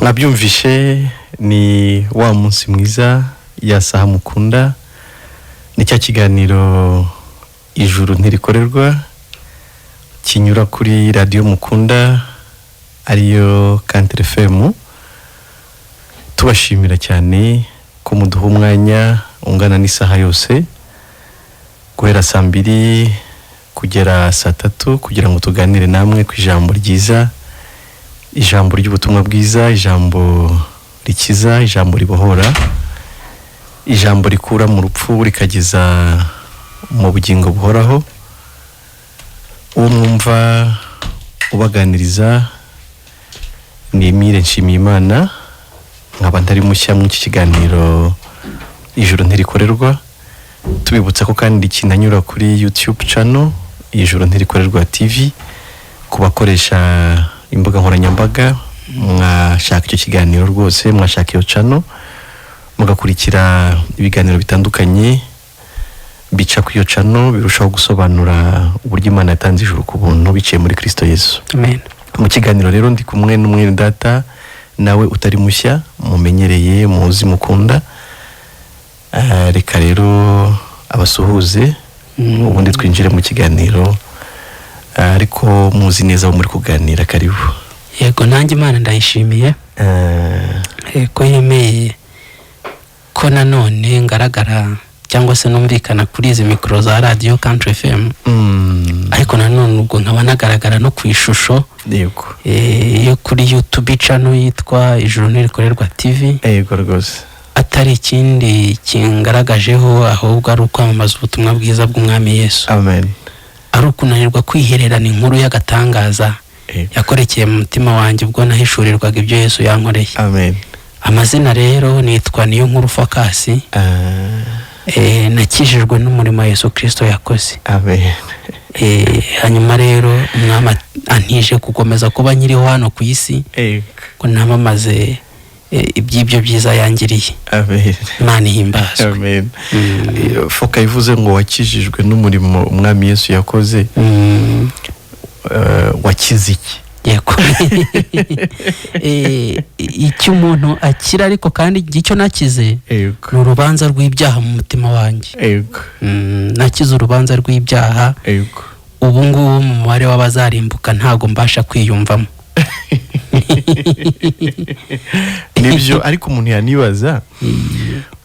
Mwabyumvishe ni wa munsi mwiza ya saha mukunda, ni cya kiganiro ijuru ntirikorerwa kinyura kuri radio mukunda ariyo Kantere FM. Tubashimira cyane ko muduha umwanya ungana n'isaha yose guhera saa 2 kugera saa 3 kugira ngo tuganire namwe ku ijambo ryiza, ijambo ry'ubutumwa bwiza, ijambo rikiza, ijambo ribohora, ijambo rikura mu rupfu rikageza mu bugingo buhoraho. Uwo mwumva ubaganiriza ni Emile Nshimiyimana, nkaba ntari mushya mu iki kiganiro ijuru ntirikorerwa. Tubibutsa ko kandi kinanyura kuri YouTube channel ijuru ntirikorerwa TV, kubakoresha imbuga nkoranyambaga mwashaka icyo kiganiro rwose mwashaka iyo channel mugakurikira ibiganiro bitandukanye bica ku iyo channel, birushaho gusobanura uburyo Imana yatanze ijuru ku buntu biciye muri Kristo Yesu. Amen. Mu kiganiro rero ndi kumwe n'umwene data nawe utari mushya, mumenyereye, muzi, mukunda. Reka rero abasuhuze ubundi twinjire mu kiganiro, ariko muzi neza aho muri kuganira. Karibu. Yego, nanjye Imana ndayishimiye ko yemeye ko nanone ngaragara cyangwa se numvikana kuri izi mikoro za radio Kantere FM. Ariko nanone ubwo nkaba nagaragara no ku ishusho yego yo kuri YouTube channel yitwa ijuru ntirikorerwa TV. Yego rwose, atari ikindi kingaragajeho ahubwo ari ukwamamaza ubutumwa bwiza bw'umwami Yesu. Amen. Ari ukunanirwa kwihererana inkuru y'agatangaza yakorekeye mu mutima wanjye ubwo nahishurirwaga ibyo Yesu yankoreye. Amen. Amazina rero nitwa Niyonkuru Focus. Nakijijwe n'umurimo Yesu Kristo yakoze. Amen. Hanyuma rero umwami antije gukomeza kuba nyiriho hano ku isi, ko namamaze iby'ibyo byiza yangiriye. Amen. Imana ihimbazwe. Amen. Foka ivuze ngo wakijijwe n'umurimo umwami Yesu yakoze. Wakize iki? Yego. Icyo umuntu akira, ariko kandi icyo nakize ni urubanza rw'ibyaha mu mutima wanjye. Yego. Nakize urubanza rw'ibyaha. Yego. Ubu ngubu mu mubare w'abazarimbuka ntago mbasha kwiyumvamo. Nibyo, ariko umuntu yanibaza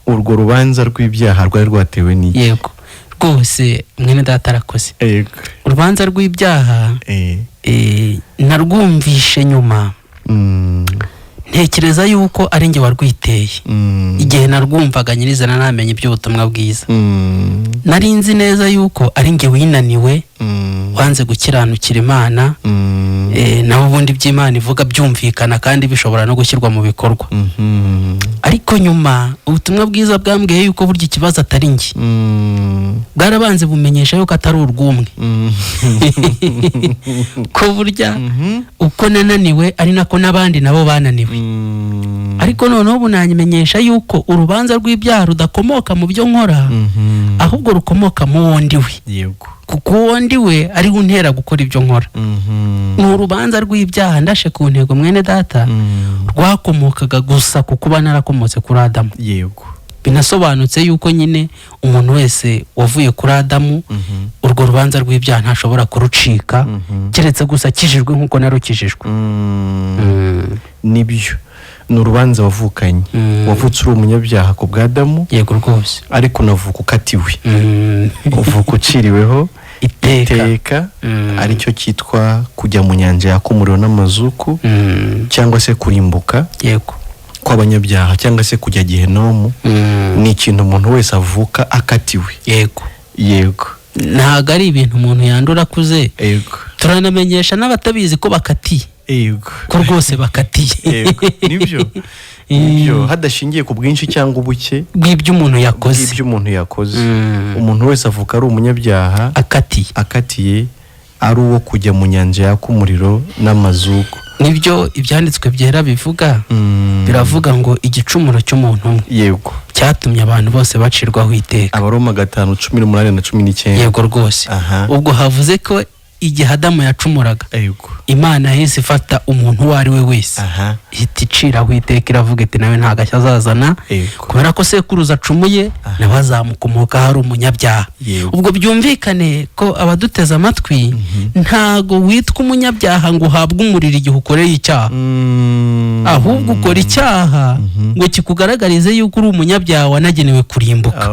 urwo rubanza rw'ibyaha rwari rwatewe n'iki? Yego rwose mwene data arakoze. Yego. Urubanza rw'ibyaha narwumvishe nyuma. Ntekereza yuko ari njye warwiteye. Igihe narwumvaga nyirizana namenye iby'ubutumwa bwiza. Nari nzi neza yuko ari njye winaniwe, wanze gukiranukira Imana. Naho ubundi by'Imana ivuga byumvikana kandi bishobora no gushyirwa mu bikorwa. Ariko nyuma ubutumwa bwiza bwambwiye yuko burya ikibazo atari njye. Bwarabanze bumenyesha yuko atari urwumwe. Ko burya uko nananiwe ari nako n'abandi nabo bananiwe. Ariko noneho bunanyimenyesha yuko urubanza rw'ibyaha rudakomoka mu byo nkora, ahubwo rukomoka mu wundi we. Yego. Kuko wundi we ari untera gukora ibyo nkora. Ni urubanza rw'ibyaha ndashe ku ntego mwene data, rwakomokaga gusa kuko banarakomotse kuri Adamu. Yego. Binasobanutse yuko nyine umuntu wese wavuye kuri Adamu, urwo rubanza rw'ibyaha ntashobora kurucika, keretse gusa kijijwe nkuko narukijijwe. Nibyo, ni urubanza wavukanye. Wavutse uri umunyabyaha ku bwa Adamu. Yego rwose. Ariko navuka ukatiwe. Uvuka uciriweho iteka, aricyo cyitwa kujya mu nyanja yaka umuriro n'amazuku, cyangwa se kurimbuka. Yego. Kw'abanyabyaha cyangwa se kujya Gehinomu. Ni ikintu umuntu wese avuka akatiwe. Yego. Yego. Ntago ari ibintu umuntu yandura akuze. Yego. Turanamenyesha n'abatabizi ko bakatiye. Yego. Ko rwose bakatiye. Yego. Nibyo. Nibyo, hadashingiye ku bwinshi cyangwa ubuke bw'ibyo umuntu yakoze. Bw'ibyo umuntu yakoze. Umuntu wese avuka ari umunyabyaha akatiye ari uwo kujya mu nyanja yaka umuriro n'amazuku. Nibyo ibyanditswe byera bivuga. Biravuga ngo igicumuro cy'umuntu umwe. Yego. Cyatumye abantu bose bacirwaho iteka. Abaroma 5:18 na 19. Yego rwose. Ubwo havuze ko igihe Adamu yacumuraga yego Imana yahise ifata umuntu uwo ari we wese ihita iciraho iteka iravuga iti nawe nta gashya azazana kubera ko sekuruza acumuye nawe azamukomoka hari umunyabyaha. Ubwo byumvikane ko abaduteza amatwi ntago witwa umunyabyaha ngo uhabwe umuriro igihe ukoreye icyaha, ahubwo ukora icyaha ngo kikugaragarize yuko uri umunyabyaha wanagenewe kurimbuka.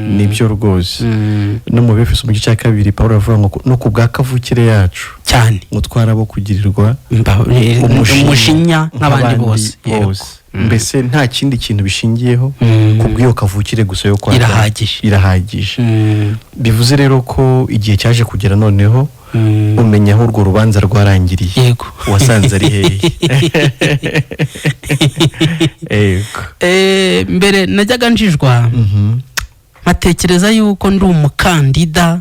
Nibyo rwose. No mu Befeso mu gice cya 2 Pawulo avuga ngo no ku bwa kavukire yacu cyane mutwara abo kugirirwa umushinya nk'abandi bose. Mbese nta kindi kintu bishingiyeho kubw'iyo kavukire gusa yo kwa irahagije. Bivuze rero ko igihe cyaje kugera noneho umenya aho urwo rubanza rwarangiriye. Yego. Wasanze ari hehe? Yego. Mbere najyaga njijwa nkatekereza yuko ndi umukandida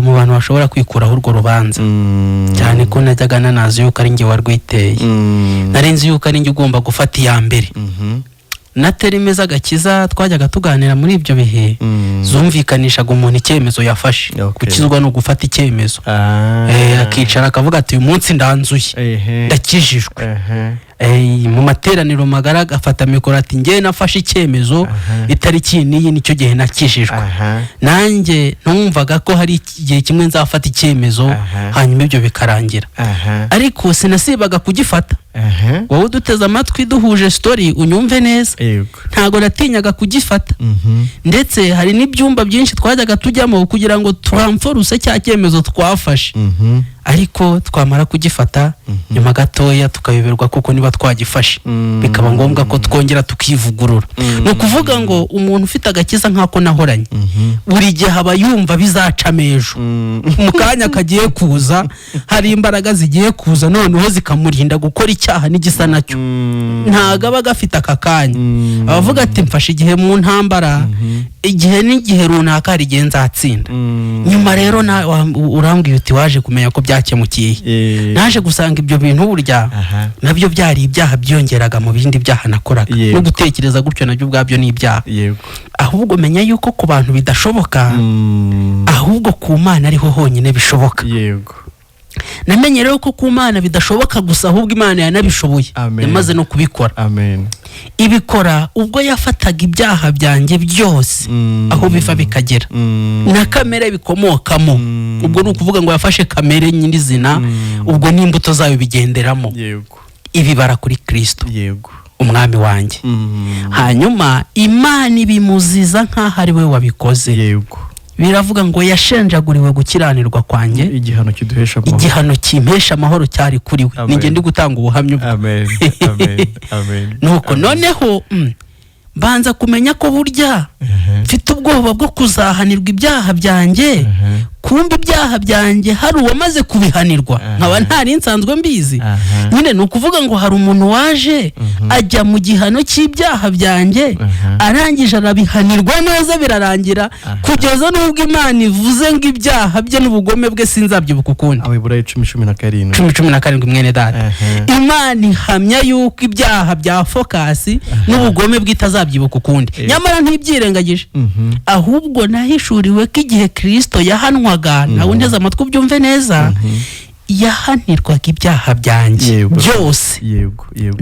mu bantu bashobora kwikuraho urwo rubanza, cyane ko najyaga nanazi yuko ari njye warwiteye, narenze yuko ari njye ugomba gufata iya mbere. Na Terimeza Agakiza twajyaga tuganira muri ibyo bihe zumvikanishaga umuntu icyemezo yafashe. Gukizwa no gufata icyemezo, akicara akavuga ati uyu munsi ndanzuye ndakijijwe. Mu materaniro magara agafata mikoro ati njye nafashe icyemezo itariki n'iyi nicyo gihe nakijijwe. Nanjye numvaga ko hari igihe kimwe nzafata icyemezo hanyuma ibyo bikarangira, ariko sinasibaga kugifata. Wowe uduteza amatwi duhuje story unyumve neza, ntago natinyaga kugifata. Ndetse hari n'ibyumba byinshi twajyaga tujyamo kugira ngo turamforuse cya cyemezo twafashe, ariko twamara kugifata nyuma gatoya tukayoberwa kuko niba twagifashe bikaba ngombwa ko twongera tukivugurura. No kuvuga ngo umuntu ufite agakiza nkako nahoranye buri gihe aba yumva bizaca mejo mu kanya kagiye kuza, hari imbaraga zigiye kuza noneho zikamurinda gukora icyaha n'igisa nacyo. Ntago aba gafite aka kanya, abavuga ati mfashe igihe mu ntambara, igihe n'igihe runaka hari igihe nzatsinda. Nyuma rero urambwiye uti waje kumenya ko byakemukiye. Naje gusanga ibyo bintu burya nabyo byari ibyaha byongeraga mu bindi byaha nakoraga, no gutekereza gutyo nabyo ubwabyo ni ibyaha. Ahubwo menya yuko ku bantu bidashoboka, ahubwo ku Mana ariho honyine bishoboka. Namenye rero ko ku Mana bidashoboka gusa, ahubwo Imana yanabishoboye, yamaze no kubikora. Ibikora ubwo yafataga ibyaha byanjye byose aho biva bikagera na kamere bikomokamo. Ubwo ni ukuvuga ngo yafashe kamere nyirizina, ubwo n'imbuto zayo bigenderamo. Ibibara kuri Kristo umwami wanjye. Hanyuma Imana ibimuziza nk'aho ari we wabikoze. Biravuga ngo yashenjaguriwe gukiranirwa kwanjye, igihano kimpesha amahoro cyari kuri we. Ninjye ndi gutanga ubuhamya. Nuko noneho banza kumenya ko burya mfite ubwoba bwo kuzahanirwa ibyaha byanjye, kumbe ibyaha byanjye hari uwamaze kubihanirwa nkaba ntari nsanzwe mbizi. Nyine ni ukuvuga ngo hari umuntu waje ajya mu gihano cy'ibyaha byanjye, arangije arabihanirwa neza birarangira, kugeza n'ubwo Imana ivuze ngo ibyaha bye n'ubugome bwe sinzabyibuka ukundi. Abaheburayo 10:17 mwene data. Imana ihamya yuko ibyaha bya fokasi n'ubugome bwe itazabyibuka ukundi, nyamara ntibyirengagije. Ahubwo nahishuriwe ko igihe Kristo yahanwa nawe nteze amatwi ubyumve neza, yahanirwaga ibyaha byanjye byose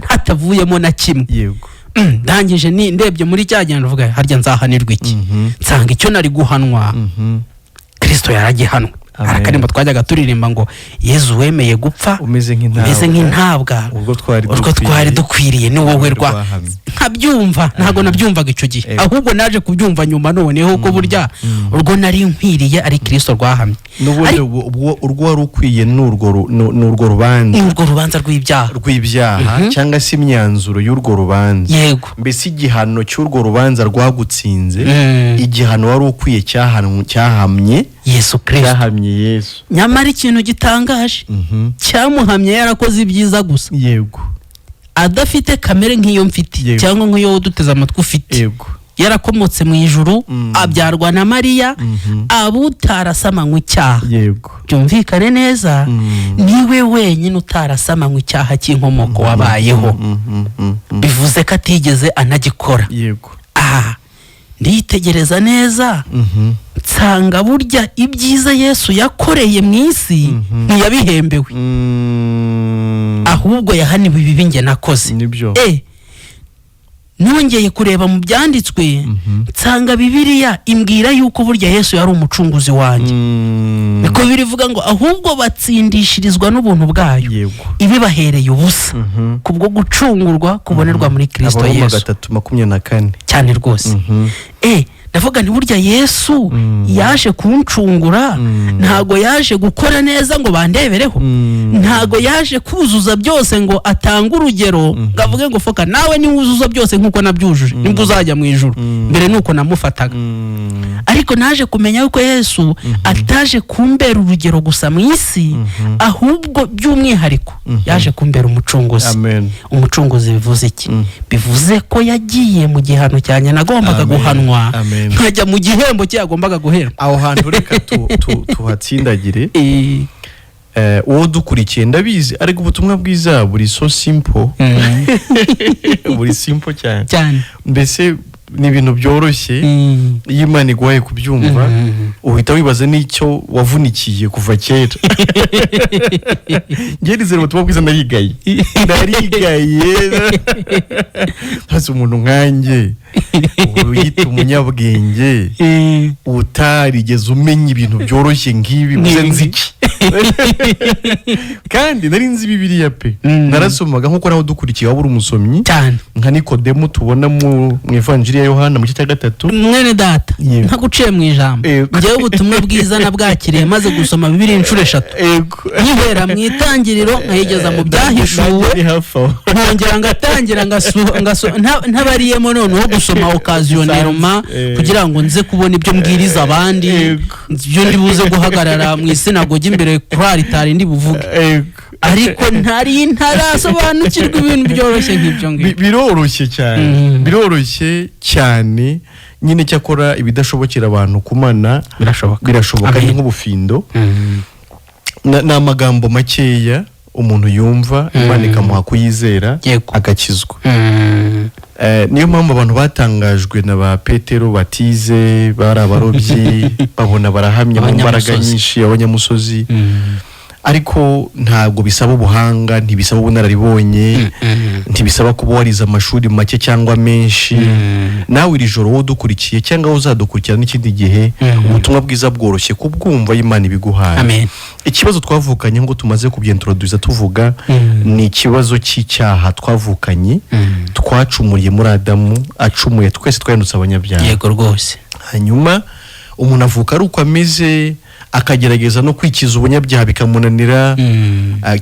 hatavuyemo na kimwe. Ndangije ndebye muri cya gihe ndavuga harya nzahanirwa iki? Nsanga icyo nari guhanwa Kristo yaragihanwa. Arakarimba twajyaga turirimba ngo Yezu wemeye gupfa umeze nk'intabwa, urwo twari dukwiriye ni wowe rwahamye. Nkabyumva, ntago nabyumvaga icyo gihe, ahubwo naje kubyumva nyuma noneho ko burya urwo nari nkwiriye ari Kristo rwahamye. Urwo wari ukwiye n'urwo rubanza rw'ibyaha cyangwa se imyanzuro y'urwo rubanza. Yego. Mbese igihano cy'urwo rubanza rwagutsinze, igihano wari ukwiye cyahamye Yesu Kristo. Nyamara ikintu gitangaje cyamuhamye yarakoze ibyiza gusa. Adafite kamere nk'iyo mfite cyangwa nk'iyo duteze amatwi ufite. Yarakomotse mu ijuru, abyarwa na Mariya, abutarasamanywe icyaha. Byumvikane neza, niwe wenyine utarasamanywe icyaha cy'inkomoko wabayeho. Bivuze ko atigeze anagikora. nditegereza neza nsanga burya ibyiza Yesu yakoreye mu isi ntiyabihembewe, ahubwo yahaniwe ibibi njye nakoze. nibyo nongeye kureba mu byanditswe nsanga Bibiliya imbwira yuko burya Yesu yari umucunguzi wanjye. niko birivuga ngo ahubwo batsindishirizwa n'ubuntu bwayo yego ibibahereye ubusa kubwo gucungurwa kubonerwa muri Kristo Yesu. 3:24 cyane rwose. ndavuga nti burya Yesu yaje kuncungura, ntago yaje gukora neza ngo bandebereho, ntago yaje kuzuza byose ngo atanga urugero ngavuge ngo foka nawe ni wuzuza byose nkuko nabyujuje nibwo uzajya mu ijuru. mbere nuko namufataga, ariko naje kumenya yuko Yesu ataje kumbera urugero gusa mu isi, ahubwo by'umwihariko yaje kumbera umucunguzi. amen. umucunguzi bivuze iki? bivuze ko yagiye mu gihano cyane nagombaga guhanwa, nkajya mu gihembo cye yagombaga guherwa. aho hantu reka tuhatsindagire. uwo dukurikiye ndabizi, ariko ubutumwa bwiza buri so simple, buri simple cyane. mbese ni ibintu byoroshye, iyo Imana iguhaye kubyumva uhita wibaza n'icyo wavunikiye kuva kera. ngerizera ubutumwa bwiza narigaye hasi umuntu nkanjye uyita umunyabwenge utarigeze umenya ibintu byoroshye nk'ibi gusa nziki. kandi nari nzi Bibiliya pe, narasomaga nkuko nawe dukurikiye waba uri umusomyi cyane, nka Nikodemu tubona mu Evanjiri ya Yohana mu gice cya 3. mwene data ntaguciye mu ijambo, ngewe ubutumwa bwiza nabwakiriye maze gusoma Bibiliya inshuro 3. nkihera mu itangiriro nkayigeza mu byahishuwe, nkongera ngatangira ntabariyemo noneho gusoma occasionellement kugira ngo nze kubona ibyo mbwiriza abandi, ibyo ndi buze guhagarara mu isinagogi imbere kuri altari ndi buvuge. ariko ntarasobanukirwa ibintu byoroshye nk'ibyo ngibyo. biroroshye cyane nyine, cyakora ibidashobokera abantu kumana birashoboka nk'ubufindo. ni amagambo makeya umuntu yumva Imana ikamuha kuyizera agakizwa. niyo mpamvu abantu batangajwe na ba Petero batize, bari abarobyi, babona barahamya mu mbaraga nyinshi abanyamusozi. ariko ntabwo bisaba ubuhanga, ntibisaba ubunararibonye, ntibisaba kuba warize amashuri make cyangwa menshi. nawe iri joro wowe dukurikiye cyangwa uzadukurikira n'ikindi gihe, ubutumwa bwiza bworoshye kubwumva Imana ibiguhaye. ikibazo twavukanye ngo tumaze kubyentroduza tuvuga ni ikibazo cy'icyaha twavukanye, twacumuriye muri Adamu, acumuye twese twahindutse abanyabyaha. yego rwose. hanyuma umuntu avuka ari uko ameze, akagerageza no kwikiza ubunyabyaha bikamunanira,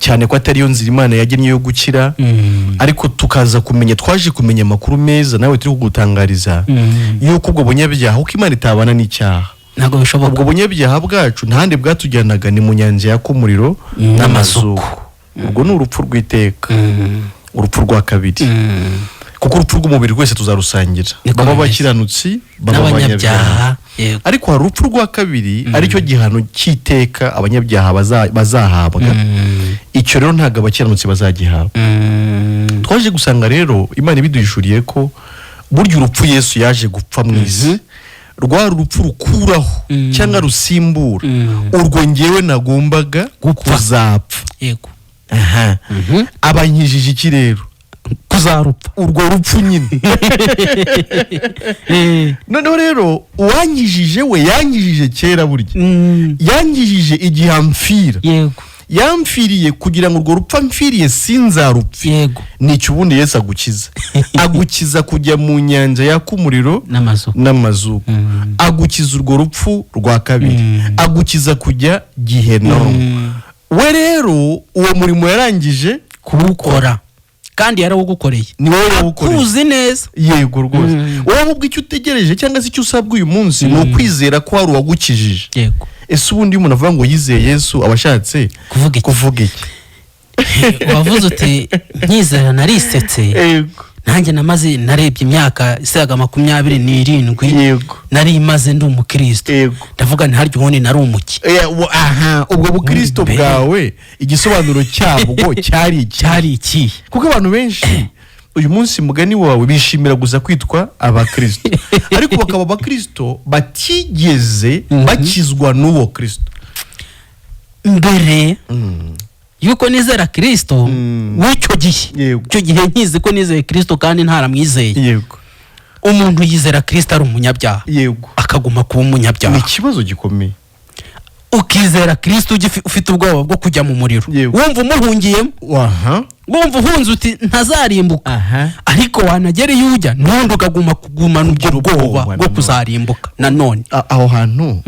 cyane ko atari yo nzira Imana yagennye yo gukira. ariko tukaza kumenya, twaje kumenya amakuru meza nawe turi kugutangariza yuko ubwo bunyabyaha uko Imana itabana n'icyaha, ntabwo bishoboka. ubwo bunyabyaha bwacu ntahandi bwatujyanaga ni mu nyanja yaka umuriro n'amazuku. ubwo ni urupfu rw'iteka, urupfu rwa kabiri. kuko urupfu rw'umubiri rwese tuzarusangira, baba bakiranutsi baba abanyabyaha. ariko hari urupfu rwa kabiri, aricyo gihano cy'iteka abanyabyaha bazahabwa. icyo rero ntabwo abakiranutsi bazagihabwa. twaje gusanga rero Imana ibiduhishuriye ko burya urupfu Yesu yaje gupfa mu isi, rwari urupfu rukuraho cyangwa rusimbura urwo ngewe nagombaga kuzapfa. abankijije iki rero? kuzarupfa urwo rupfu nyine. noneho rero uwanyijije we yanyijije kera, burya yanyijije igihe amfira. yamfiriye kugira ngo urwo rupfu mfiriye sinzarupfe. nicyo ubundi Yesu agukiza. agukiza kujya mu nyanja yaka umuriro n'amazuku. agukiza urwo rupfu rwa kabiri, agukiza kujya Gihenomu. we rero uwo murimo yarangije kuwukora, kandi yarawugukoreye, ni wowe wawukoreye, akuzi neza. yego rwose. wowe ahubwo icyo utegereje cyangwa se icyo usabwa uyu munsi ni ukwizera ko hari uwagukijije. ese ubundi iyo umuntu avuga ngo yizeye Yesu aba ashatse kuvuga iki? wavuze uti nkizera narisetse. nanjye narebye imyaka isaga 27 nari imaze ndi umukristo. ndavuga nti haryo ubundi nari umuki. ubwo bukristo bwawe igisobanuro cyabwo cyari iki? iki? kuko abantu benshi uyu munsi mugani wawe bishimira gusa kwitwa abakristo ariko bakaba abakristo batigeze bakizwa n'uwo Kristo mbere yuko nizera Kristo w'icyo gihe. Icyo gihe nkizi ko nizeye Kristo kandi ntaramwizeye. Yego. Umuntu yizera Kristo ari umunyabyaha. Yego. Akaguma kuba umunyabyaha. Ni ikibazo gikomeye. Ukizera Kristo ufite ubwoba bwo kujya mu muriro. Wumva umuhungiyemo. Wumva uhunze uti ntazarimbuka. Ariko wanagera iyo ujya n'undi ukaguma kugumana ubwo bwoba bwo kuzarimbuka nanone. Aho hantu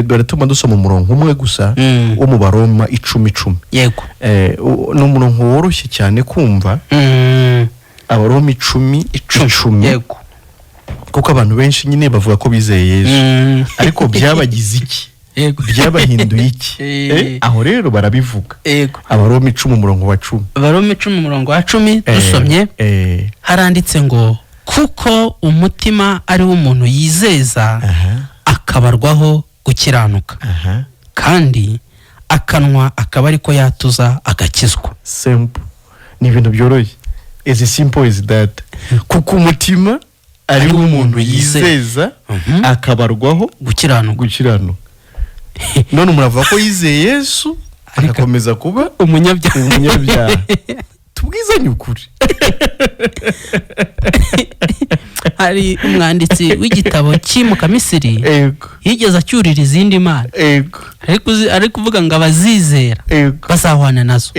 baratuma dusoma umurongo umwe gusa wo mu Baroma 10:10. Yego. No umurongo woroshye cyane kumva. Abaroma 10:10. Yego. Kuko abantu benshi nyine bavuga ko bizeye Yesu ariko byabagize iki? Byabahinduye iki? Aho rero barabivuga. Abaroma 10:10. Abaroma 10:10 dusomye haranditse ngo kuko umutima ari wo umuntu yizeza akabarwaho gukiranuka kandi akanwa akaba ariko yatuza agakizwa. Simple. Ni ibintu byoroshye. As simple as that. Kuko umutima ari wo umuntu yizeza akabarwaho gukiranuka. None muravuga ko yizeye Yesu agakomeza kuba umunyabyaha. Tubwizanye ukuri. Hari umwanditsi w'igitabo cy'imuka Misiri yigeze acyurira izindi mana ari kuvuga ngo abazizera bazahwana nazo.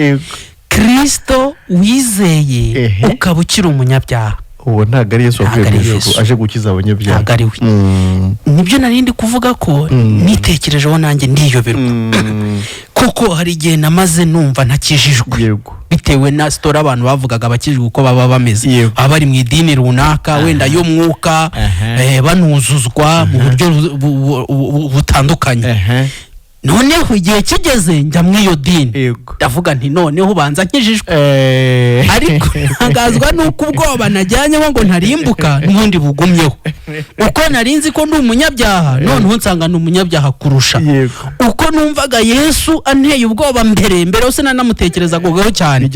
Kristo wizeye ukaba ukiri umunyabyaha. Uwo ntago ari Yesu wavuye mu ijuru aje gukiza abanyabyaha. Ntago ari we. Nibyo narindi kuvuga ko nitekerejeho nanjye ndiyoberwa. Kuko hari igihe namaze numva ntakijijwe. Bitewe na story abantu bavugaga abakijijwe uko baba bameze. Abari mu idini runaka wenda yo mwuka banuzuzwa mu buryo butandukanye. Noneho igihe kigeze njya mu iyo dini ndavuga nti noneho banza nkijijwe. Ariko ntangazwa nuko ubwoba najyanye ngo ntarimbuka n'undi bugumyeho. Uko narinzi ko ndi umunyabyaha noneho nsanga ni umunyabyaha kurusha. Uko numvaga Yesu anteye ubwoba mbere hose nanamutekereza gogaho cyane.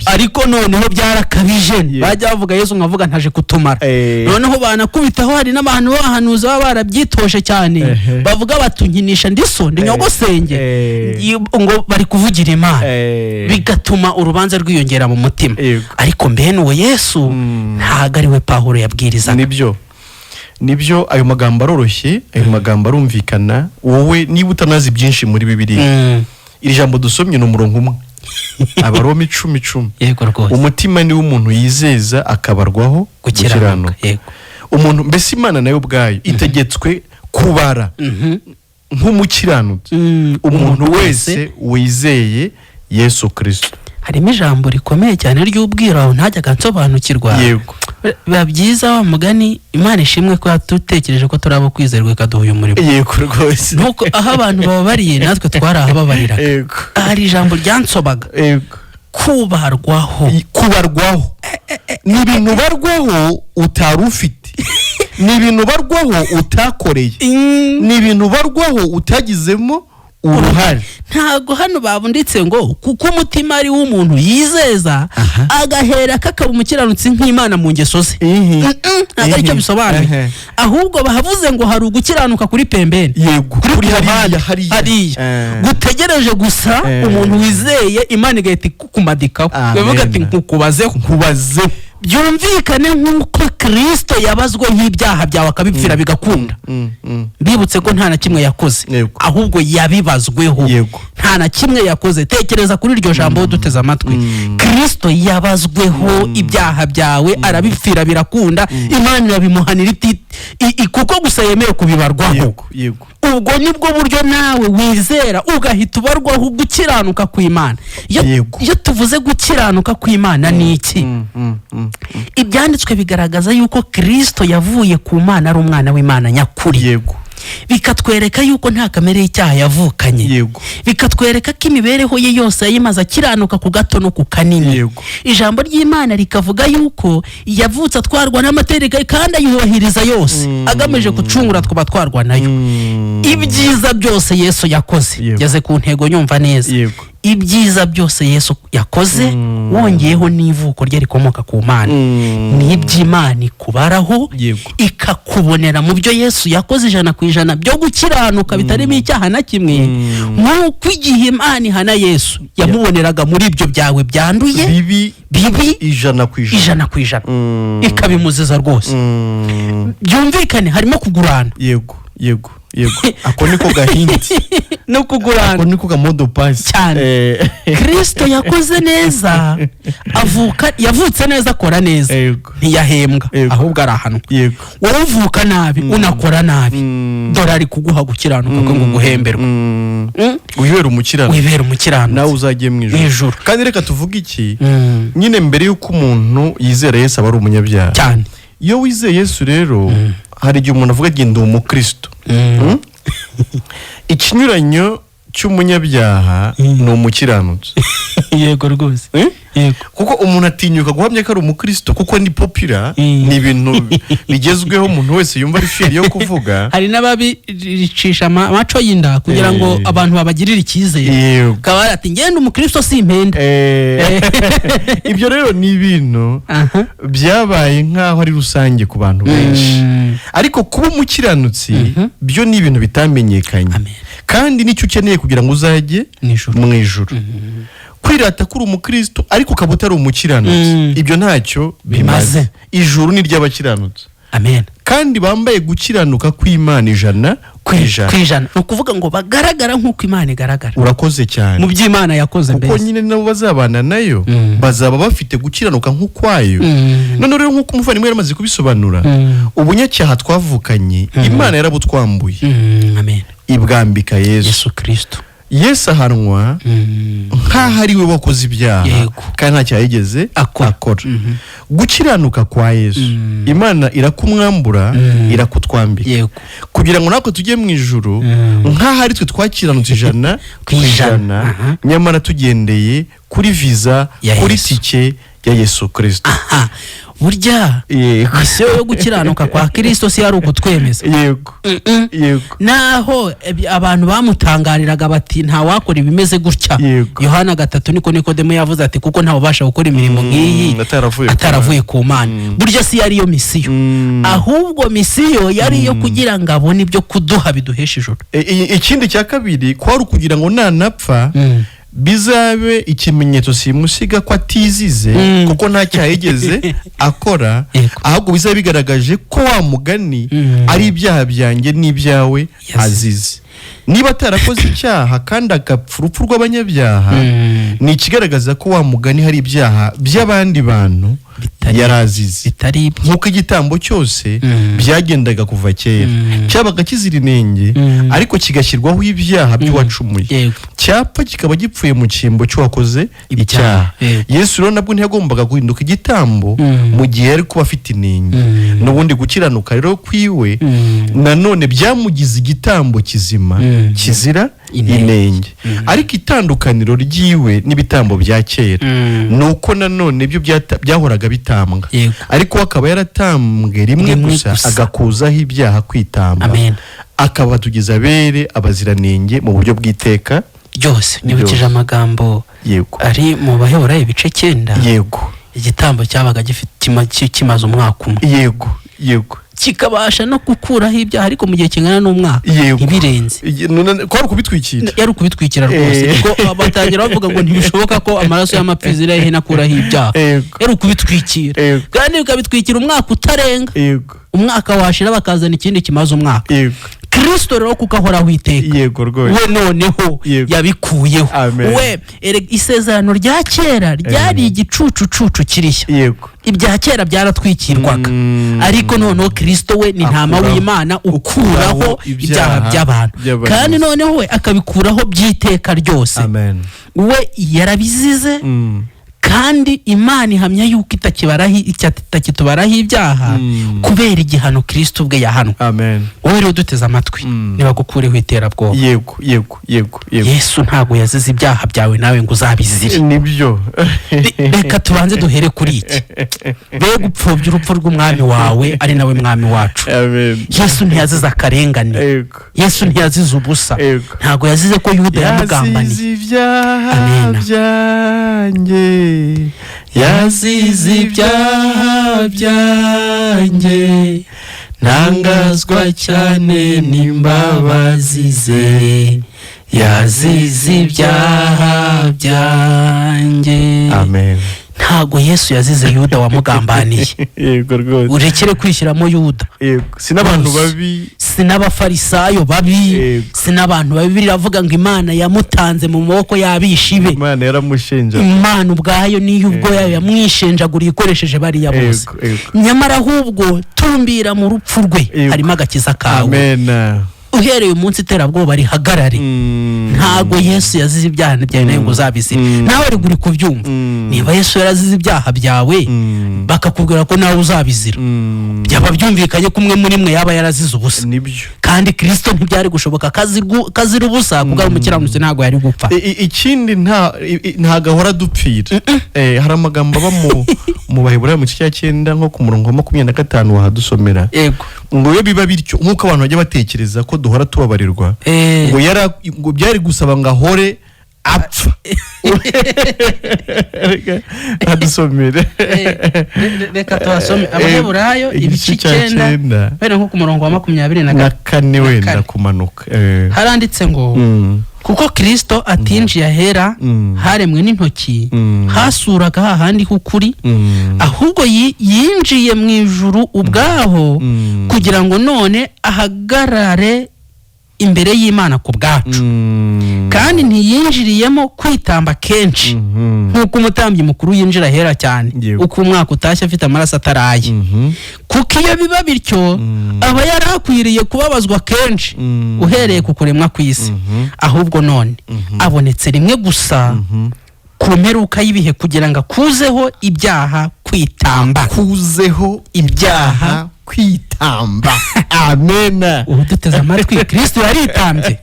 Ariko noneho byarakabije. Bajya bavuga Yesu nkavuga ntaje kutumara. Noneho banakubitaho hari n'abantu bahanuza baba barabyitoshe cyane bavuga batunkinisha ndiso senge ngo bari kuvugira Imana bigatuma urubanza rwiyongera mu mutima. Ariko mbene uwo Yesu ntago ari we Pawulo yabwiriza. Nibyo ayo magambo aroroshye, ayo magambo arumvikana. Wowe niba utanazi byinshi muri Bibiliya iri jambo dusomye no murongo umwe. Abaroma 10:10. Yego rwose. Umutima ni w'umuntu yizeza akabarwaho gukiranuka. Umuntu mbese Imana nayo ubwayo itegetswe kubara nk'umukiranutsi umuntu wese wizeye Yesu Kristo. Harimo ijambo rikomeye cyane ry'ubwira aho ntajyaga nsobanukirwa. Biba byiza wa mugani Imana ishimwe ko yatutekereje ko turabo kwizerwa ikaduha uyu murimo. Yego rwose. Nuko aho abantu bababariye natwe twarahababarira. Hari ijambo ryansobaga. Kubarwaho. Ni ibintu barwaho utari ufite. Ni ibintu barwaho utakoreye. Ni ibintu barwaho utagizemo uruhare. Ntago hano babunditse ngo kuko umutima ari w'umuntu yizeza agahera kakaba umukiranutsi nk'Imana mu ngeso ze. Ntago aricyo bisobanuye. Ahubwo bahavuze ngo hari ugukiranuka kuri pembeni. Yego. Kuri hariya. Gutegereje gusa umuntu wizeye Imana igahita kukumadikaho. Bavuga ati nkukubazeho. Byumvikane nk'uko Kristo yabazwe nk'ibyaha byawe akabipfira bigakunda. Bibutse ko nta na kimwe yakoze ahubwo yabibazweho. Nta na kimwe yakoze. Tekereza kuri iryo jambo duteze amatwi. Kristo yabazweho ibyaha byawe arabipfira birakunda. Imana irabimuhanira kuko gusa yemeye kubibarwaho. Ubwo nibwo buryo nawe wizera ugahita ubarwaho gukiranuka kw'Imana. Iyo tuvuze gukiranuka kw'Imana ni iki? Ibyanditswe bigaragaza yuko Kristo yavuye ku Mana ari umwana w'Imana nyakuri. Bikatwereka yuko nta kamere y'icyaha yavukanye. Bikatwereka ko imibereho ye yose yayimaze akiranuka ku gato no ku kanini. Ijambo ry'Imana rikavuga yuko yavutse atwarwa n'amategeko kandi ayubahiriza yose agamije gucungura twaba nayo. Ibyiza byose Yesu yakoze yageze ku ntego nyumva neza. ibyiza byose Yesu yakoze wongeyeho n'ivuko rye rikomoka ku Mana n'iby'Imana ikubaraho ikakubonera mu byo Yesu yakoze 100% byo gukiranuka bitarimo icyaha na kimwe, nk'uko igihe Imana ihana Yesu yamuboneraga muri ibyo byawe byanduye bibi 100% ikabimuziza rwose. Byumvikane harimo kugurana. Yego ako niko gahinzi no kugurana, ako niko gamodo pass cyane. Kristo yakoze neza, yavutse neza, akora neza, ntiyahembwa ahubwo arahanwa. Wowe uvuka nabi unakora nabi, dore ari kuguha gukiranuka ngo guhemberwa. Wibera umukiranuka nawe uzagiye mu ijuru. Kandi reka tuvuge iki, nyine mbere yuko umuntu yizera Yesu aba ari umunyabyaha cyane. Iyo wizeye Yesu rero hari igihe umuntu avuga ati ndi umukristo. Ikinyuranyo cy'umunyabyaha ni umukiranutsi. Yego rwose. Kuko umuntu atinyuka guhamya ko ari umukristo kuko ni popular, ni ibintu bigezweho umuntu wese yumva ari fier yo kuvuga. Hari n'ababicisha amaco y'inda kugira ngo abantu babagirire icyizere, kaba ati ngende umukristo simpenda. Ibyo rero ni ibintu byabaye nkaho ari rusange ku bantu benshi, ariko kuba umukiranutsi byo ni ibintu bitamenyekanye. Kandi nicyo ukeneye kugira ngo uzajye mu ijuru. Kwirata kuri umukristo ariko ukaba utari umukiranutsi, ibyo ntacyo bimaze. Ijuru ni ry'abakiranutsi. Amen. Kandi bambaye gukiranuka kw'Imana 100%. Ni ukuvuga ngo bagaragara nk'uko Imana igaragara. Urakoze cyane. Mu by'Imana yakoze mbese. Kuko nyine nabo bazabana nayo bazaba bafite gukiranuka nk'ukwayo. None rero nk'uko umuvandimwe yaramaze kubisobanura, ubunyacyaha twavukanye Imana yarabutwambuye. Amen. Ibwambika Yesu Kristo. Yesu ahanwa nk'aho ari we wakoze ibyaha kandi nta cyaha yigeze akora. Gukiranuka kwa Yesu Imana irakumwambura, irakutwambika kugira ngo natwe tujye mu ijuru nk'aho ari twe twakiranutse 100%, nyamara tugendeye kuri visa, kuri tike ya Yesu Kristo. Burya misiyo yo gukiranuka kwa Kristo si ari ukutwemeza. Naho abantu bamutangariraga bati nta wakora ibimeze gutya. Yohana 3 niko Nikodemo yavuze ati kuko nta ubasha gukora imirimo nk'iyi ataravuye ku Mana. Burya si yari yo misiyo, ahubwo misiyo yari yo kugira ngo abone ibyo kuduha biduhesha ijuru. Ikindi cya kabiri kwari ukugira ngo nanapfa bizabe ikimenyetso simusiga ko atizize kuko nta cyaha yigeze akora, ahubwo bizabe bigaragaje ko wa mugani ari ibyaha byanjye n'ibyawe azize. Niba atarakoze icyaha kandi agapfa urupfu rw'abanyabyaha, ni ikigaragaza ko wa mugani hari ibyaha by'abandi bantu yarazize, nk'uko igitambo cyose byagendaga kuva kera cyabaga kizira inenge ariko kigashyirwaho ibyaha by'uwacumuye, cyapfa kikaba gipfuye mu cyimbo cy'uwakoze icyaha. Yesu rero nabwo ntiyagombaga guhinduka igitambo mu gihe yari kuba afite inenge. N'ubundi gukiranuka rero kwiwe nanone byamugize igitambo kizima kizira inenge. Ariko itandukaniro ryiwe n'ibitambo bya kera nuko nanone ibyo byahoraga bitambwa, ariko akaba yaratambwe rimwe gusa agakuzaho ibyaha kwitamba, akaba tugize abere abaziranenge mu buryo bw'iteka ryose. Nibukije amagambo ari mu Baheburayo ibice 9. Igitambo cyabaga kimaze umwaka umwe. Kikabasha no gukuraho ibyaha ariko mu gihe kingana n'umwaka ibirenze. Kwari kubitwikira. Yari kubitwikira rwose. Kuko batangira bavuga ngo ntibishoboka ko amaraso y'amapfizi irahe nakuraho ibyaha. Yari kubitwikira. Kandi bikabitwikira umwaka utarenga. Umwaka washira bakazana ikindi kimaze umwaka. Kristo rero kuko ahoraho iteka. We noneho yabikuyeho. We isezerano rya kera ryari igicucucucu kirishya. Ibya kera byaratwikirwaga, ariko noneho Kristo we ni ntama w'Imana ukuraho ibyaha by'abantu, kandi noneho we akabikuraho by'iteka ryose. We yarabizize kandi Imana ihamya yuko itakitubaraho ibyaha kubera igihano Kristo ubwe yahanwe. Amen. Wowe rero duteze amatwi niba gukureho iterabwoba. Yego. Yesu ntago yazize ibyaha byawe nawe ngo uzabizire. Nibyo. Reka tubanze duhere kuri iki. Be gupfobya urupfu rw'umwami wawe ari nawe mwami wacu. Amen. Yesu ntiyazize akarengane. Yego. Yesu ntiyazize ubusa. Yego. Ntago yazize ko Yuda yamugambaniye. Yazize ibyaha byanjye, ntangazwa cyane n'imbabazi ze. Yazize ibyaha byanjye. Amen. Ntago Yesu yazize Yuda wamugambaniye. Yego rwose. Urekere kwishyiramo Yuda. Yego. Sinabantu babi, sinabafarisayo babi, sinabantu babi. Biravuga ngo Imana yamutanze mu maboko y'abishibe. Imana yaramushenja. Imana ubwayo niyo ubwo yayo yamwishenjagura ikoresheje bariya bose. Nyamara ahubwo tumbira mu rupfu rwe harimo agakiza kawe. Amen. Uhereye umunsi iterabwoba rihagarare. Ntago Yesu yazize ibyaha byawe nawe ngo uzabizire. Nawe ari guri kubyumva. Niba Yesu yarazize ibyaha byawe bakakubwira ko nawe uzabizira, byaba byumvikanye kumwe muri mwe yaba yarazize ubusa. Nibyo. Kandi Kristo ntibyari gushoboka kazira ubusa kuko umukiranutsi ntago yari gupfa. Ikindi nta gahora dupfira. Hari amagambo aba mu Baheburayo mu gice cya 9 nko ku murongo wa 25 wahadusomera. Yego. Ngo iyo biba bityo nkuko abantu bajya batekereza ko duhora tubabarirwa, ngo byari gusaba ngo ahore apfa. Hadusomere. Reka tuhasome Abaheburayo ibice 9 bene nko ku murongo wa 24 wenda kumanuka. Haranditse ngo kuko Kristo atinjiye ahera haremwe n'intoki hasuraga hahandi h'ukuri, ahubwo yinjiye mu ijuru ubwaho kugira ngo none ahagarare imbere y'Imana ku bwacu. Kandi ntiyinjiriyemo kwitamba kenshi nk'uko umutambyi mukuru yinjira ahera cyane uko umwaka utashye afite amaraso ataraye. Kuko iyo biba bityo aba yarakwiriye kubabazwa kenshi uhereye ku kuremwa kw'isi. Ahubwo none abonetse rimwe gusa ku mperuka y'ibihe kugira ngo akuzeho ibyaha kwitamba. Kuzeho ibyaha kwitamba. Amen. Uduteze amatwi Kristo yaritambye.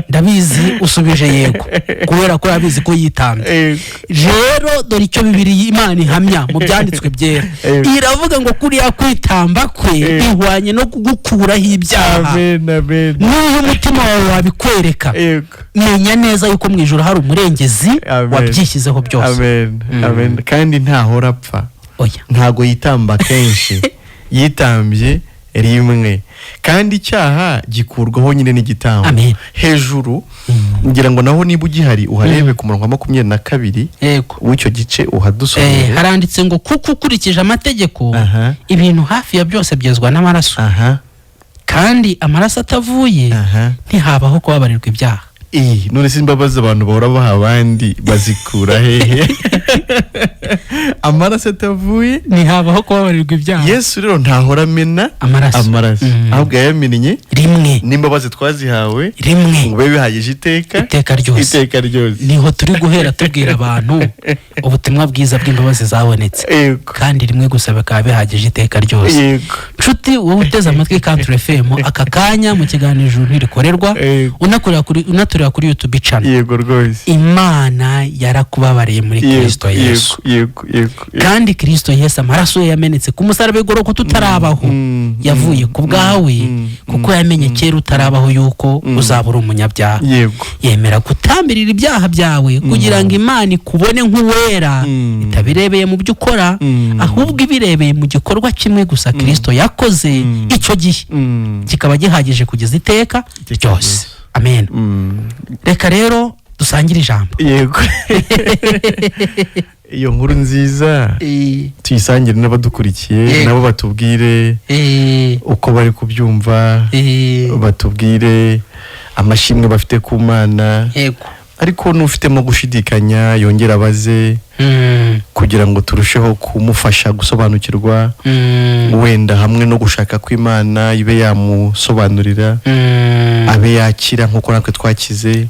Ndabizi usubije yego kubera ko yabizi ko yitambye. Rero dore icyo Bibiliya Imana ihamya mu byanditswe byera. Iravuga ngo kuriya kwitamba kwe ihwanye no kugukuraho ibyaha. Amen. Niyo umutima wawe wabikwereka, menya neza yuko mu ijuru hari umurengezi wabyishyizeho byose. Amen. Kandi ntahora apfa. Ntago yitamba kenshi. Yitambye rimwe, kandi icyaha gikurwaho nyine n'igitambo. Hejuru ngira ngo naho niba ugihari uharebe ku murongo wa 22 w'icyo gice uhadusomere. Haranditse ngo kuko ukurikije amategeko ibintu hafi ya byose byezwa n'amaraso, kandi amaraso atavuye ntihabaho kubabarirwa ibyaha. None se imbabazi abantu bahora baha abandi bazikura hehe? Amaraso atavuye ntihabaho kubabarirwa ibyaha. Yesu rero ntahora amena amaraso, ahubwo yayamennye rimwe, n'imbabazi twazihawe rimwe, ngo bibe bihagije iteka ryose. Niho turi guhera tubwira abantu ubutumwa bwiza bw'imbabazi zabonetse, kandi rimwe gusa bikaba bihagije iteka ryose. Nshuti wowe uteze amatwi Country FM aka kanya mu kiganiro ijuru ntirikorerwa unaturira kuri YouTube channel. Yego rwose. Imana yarakubabariye muri Kristo Yesu. Kandi Kristo Yesu amaraso ye yamenetse ku musaraba igoroko tutarabaho yavuye ku bwawe, kuko yamenye kera utarabaho yuko uzabura umunyabyaha. Yemera gutambirira ibyaha byawe kugira ngo Imana ikubone nk'uwera, itabirebeye mu byo ukora ahubwo ibirebeye mu gikorwa kimwe gusa Kristo yakoze, icyo gihe kikaba gihagije kugeza iteka ryose. Amen. Reka rero dusangire ijambo. Yego. Iyo nkuru nziza tuyisangire n'abadukurikiye, nabo batubwire uko bari kubyumva, batubwire amashimwe bafite ku Mana. Ariko n'ufitemo gushidikanya yongera abaze kugira ngo turusheho kumufasha gusobanukirwa, wenda hamwe no gushaka kw'Imana ibe yamusobanurira, abe yakira nk'uko natwe twakize.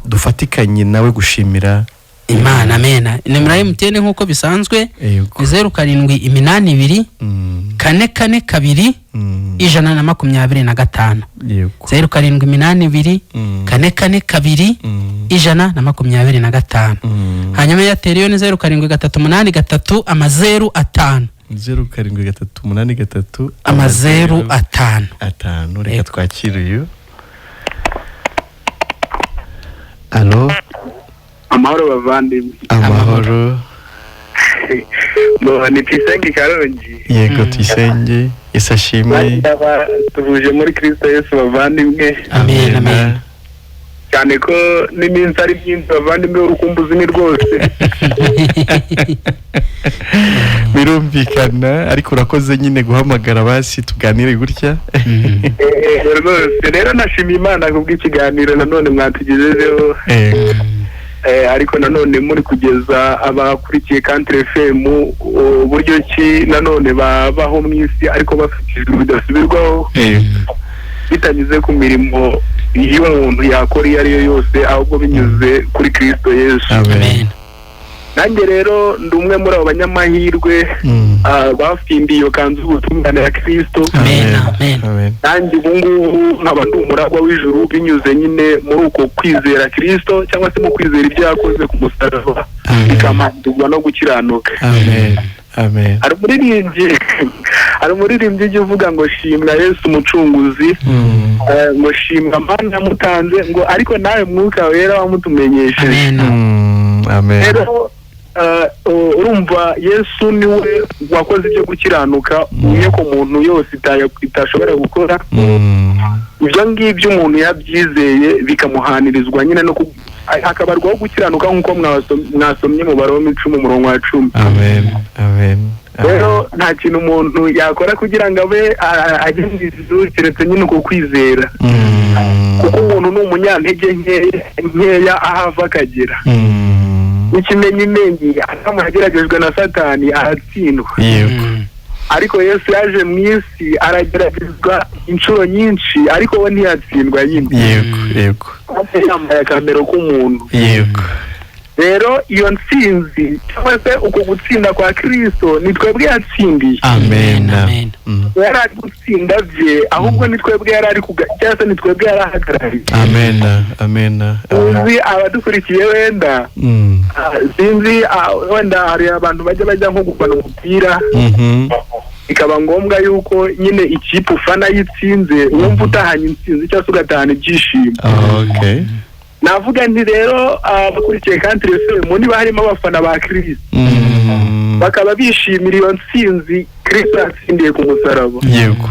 Dufatikanye nawe gushimira Imana amena. Nimero ya MTN nkuko bisanzwe Yego. 0782 442 125. Yego. 0782 442 125. Hanyuma ya teriyo ni 078383 amazeru 5. 078383 amazeru 5. Reka twakire uyu. Alo. Amahoro bavandimwe. Amahoro. Ni Tuyisenge Karongi. Yego Tuyisenge. Yesu ashimwe. Tuvuje muri Kristo Yesu bavandimwe. Amen amen. Cyane ko n'iminsi ari myinshi bavandimwe urukumbuzi ni rwose. Birumvikana ariko urakoze nyine guhamagara basi tuganire gutya. Rwose rero nashimiye Imana kubw'ikiganiro nanone mwatugejejeho. Ariko nanone muri kugeza abakurikiye Country FM uburyo ki nanone babaho mu isi ariko bafite bidasubirwaho bitanyuze ku mirimo iyo umuntu yakora iyo ari yo yose ahubwo binyuze kuri Kristo Yesu. Amen. Nanjye rero ndi umwe muri abo banyamahirwe bafimbiye iyo kanzu y'ubutungane ya Kristo. Amen amen. Nanjye ubu ngubu nkaba ndi umuragwa w'ijuru binyuze nyine muri uko kwizera Kristo cyangwa se mu kwizera ibyo yakoze ku musaraba bikamanurwa no gukiranuka. Amen amen. Hari umuririmbyi ujya uvuga ngo shimwa Yesu umucunguzi, ngo shimwa Mana yamutanze, ngo ariko nawe Mwuka Wera wamutumenyesheje. Amen. Rero urumva Yesu niwe wakoze ibyo gukiranuka umwe ko muntu yose itashobora gukora. Ibyo ngibyo umuntu yabyizeye bikamuhanirizwa nyine no akabarwaho gukiranuka nk'uko mwasomye mu Baroma 10:10. Amen amen. Rero nta kintu umuntu yakora kugira ngo abe agende ijuru keretse nyine uko kwizera. Kuko umuntu ni umunyantege nkeya ahava akagera. Ikimenyimenyi akamara ageragejwe na Satani aratsindwa. Ariko Yesu yaje mu isi arageragezwa inshuro nyinshi ariko we ntiyatsindwa nyine. Yego. Yambaye akamero k'umuntu. Yego. Rero iyo ntsinzi cyangwa se uko gutsinda kwa Kristo ni twebwe yatsindiye. Amen amen. Yari ari gutsinda bye ahubwo ni twebwe yari ari cyangwa se ni twebwe yari ahagarariye. Amen amen. Sinzi abadukurikiye wenda sinzi wenda hari abantu bajya nko gufana umupira bikaba ngombwa yuko nyine ikipe ufana yitsinze wumva utahanye intsinzi cyangwa se ugatahana ibyishimo. Okay. Navuga nti rero abakurikiye Country FM niba harimo abafana ba Kristo bakaba bishimira iyo ntsinzi Kristo yatsindiye ku musaraba. Yego.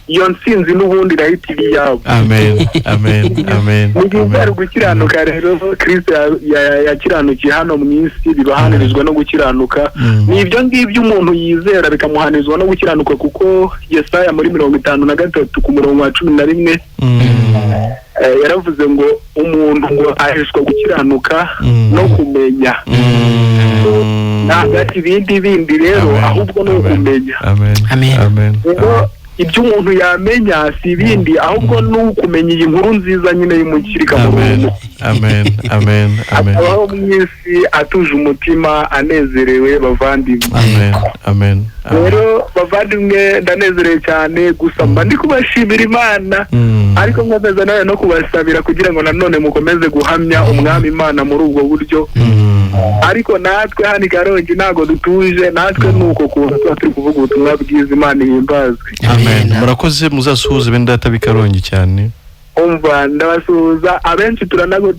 Iyo ntsinzi n'ubundi irahita iba iyabo. Amen amen amen. Ni gukiranuka rero Kristo yakiranukiye hano mu isi bibahanirizwa no gukiranuka. Ni ibyo ngibyo umuntu yizera bikamuhanirizwa no gukiranuka kuko Yesaya muri 53 ku murongo wa 11 yaravuze ngo umuntu ngo aheshwa gukiranuka no kumenya. Ntabwo ibindi rero ahubwo no kumenya. Amen amen. Ibyo umuntu yamenya si ibindi ahubwo ni ukumenya iyi nkuru nziza nyine y'umukirika mu muntu. Amen amen amen. Abaho mu isi atuje umutima anezerewe bavandimwe. Amen. Rero bavandimwe ndanezerewe cyane gusa mba ndi kubashimira Imana ariko nkomeza nawe no kubasabira kugira ngo nanone mukomeze guhamya umwami Imana muri ubwo buryo. Ariko natwe hano i Karongi ntago dutuje, natwe nuko kuntu turi kuvuga ubutumwa bwiza Imana ihimbazwe. Amen. Murakoze muzasuhuze bende data b'i Karongi cyane. Umva ndabasuhuza abenshi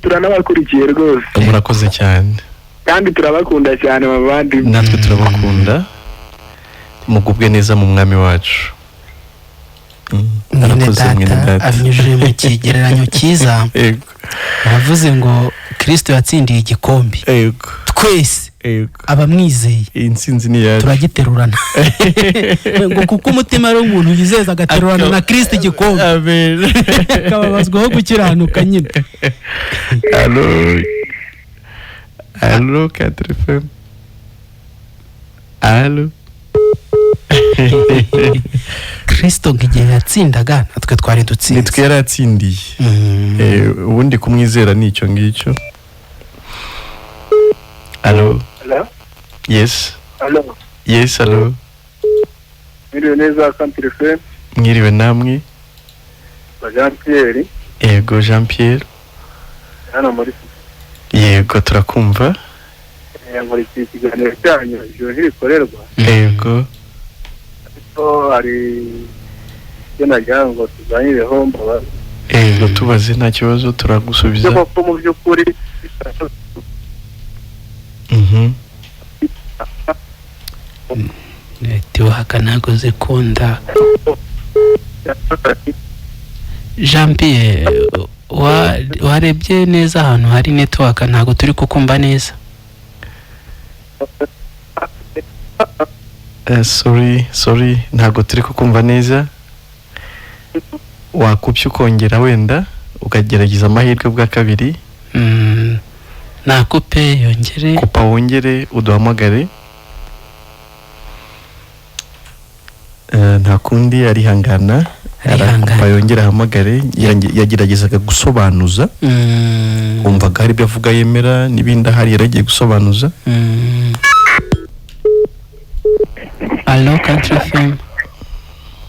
turanabakurikiye rwose. Murakoze cyane. Kandi turabakunda cyane bavandi. Natwe turabakunda. Mugubwe neza mu mwami wacu. Mwene data abinyujije mu kigereranyo cyiza. Yego. Aravuze ngo Kristo yatsindiye igikombe. Yego. Twese abamwizeye intsinzi ni yacu turagiterurana. Ngo kuko umutima ari umuntu yizeza agaterurana na Kristo igikombe. Amen. Kababazwaho gukiranuka nyine. Allo Country FM. Allo. Kristo ngiye yatsindaga natwe twari dutsinze. Nitwe yaratsindiye. Ubundi kumwizera nicyo ngicyo. Allo. Hello? Yes. Hello? Yes, allo. Mwiriwe neza Country FM. Mwiriwe namwe. Jean Pierre. Yego Jean Pierre. Hano muri Yego turakumva. muri iki kiganiro cyanyu ijoro rikorerwa. Yego. So hari nagira ngo tuganireho mbabazi. Yego tubaze nta kibazo turagusubiza. Kuko mu by'ukuri netiwaka ntago zikunda. Jean Pierre, warebye neza ahantu hari netiwaka ntago turi kukumva neza. Sorry ntago turi kukumva neza. Wakupye ukongera wenda ukagerageza amahirwe bwa kabiri. Nakupe yongere. Kupa wongere uduhamagare. Nta kundi arihangana. Kupa yongera ahamagare. Yageragezaga gusobanuza. Umvaga hari ibyo avuga yemera n'ibindi ahari yaragiye gusobanuza. Allo Country FM.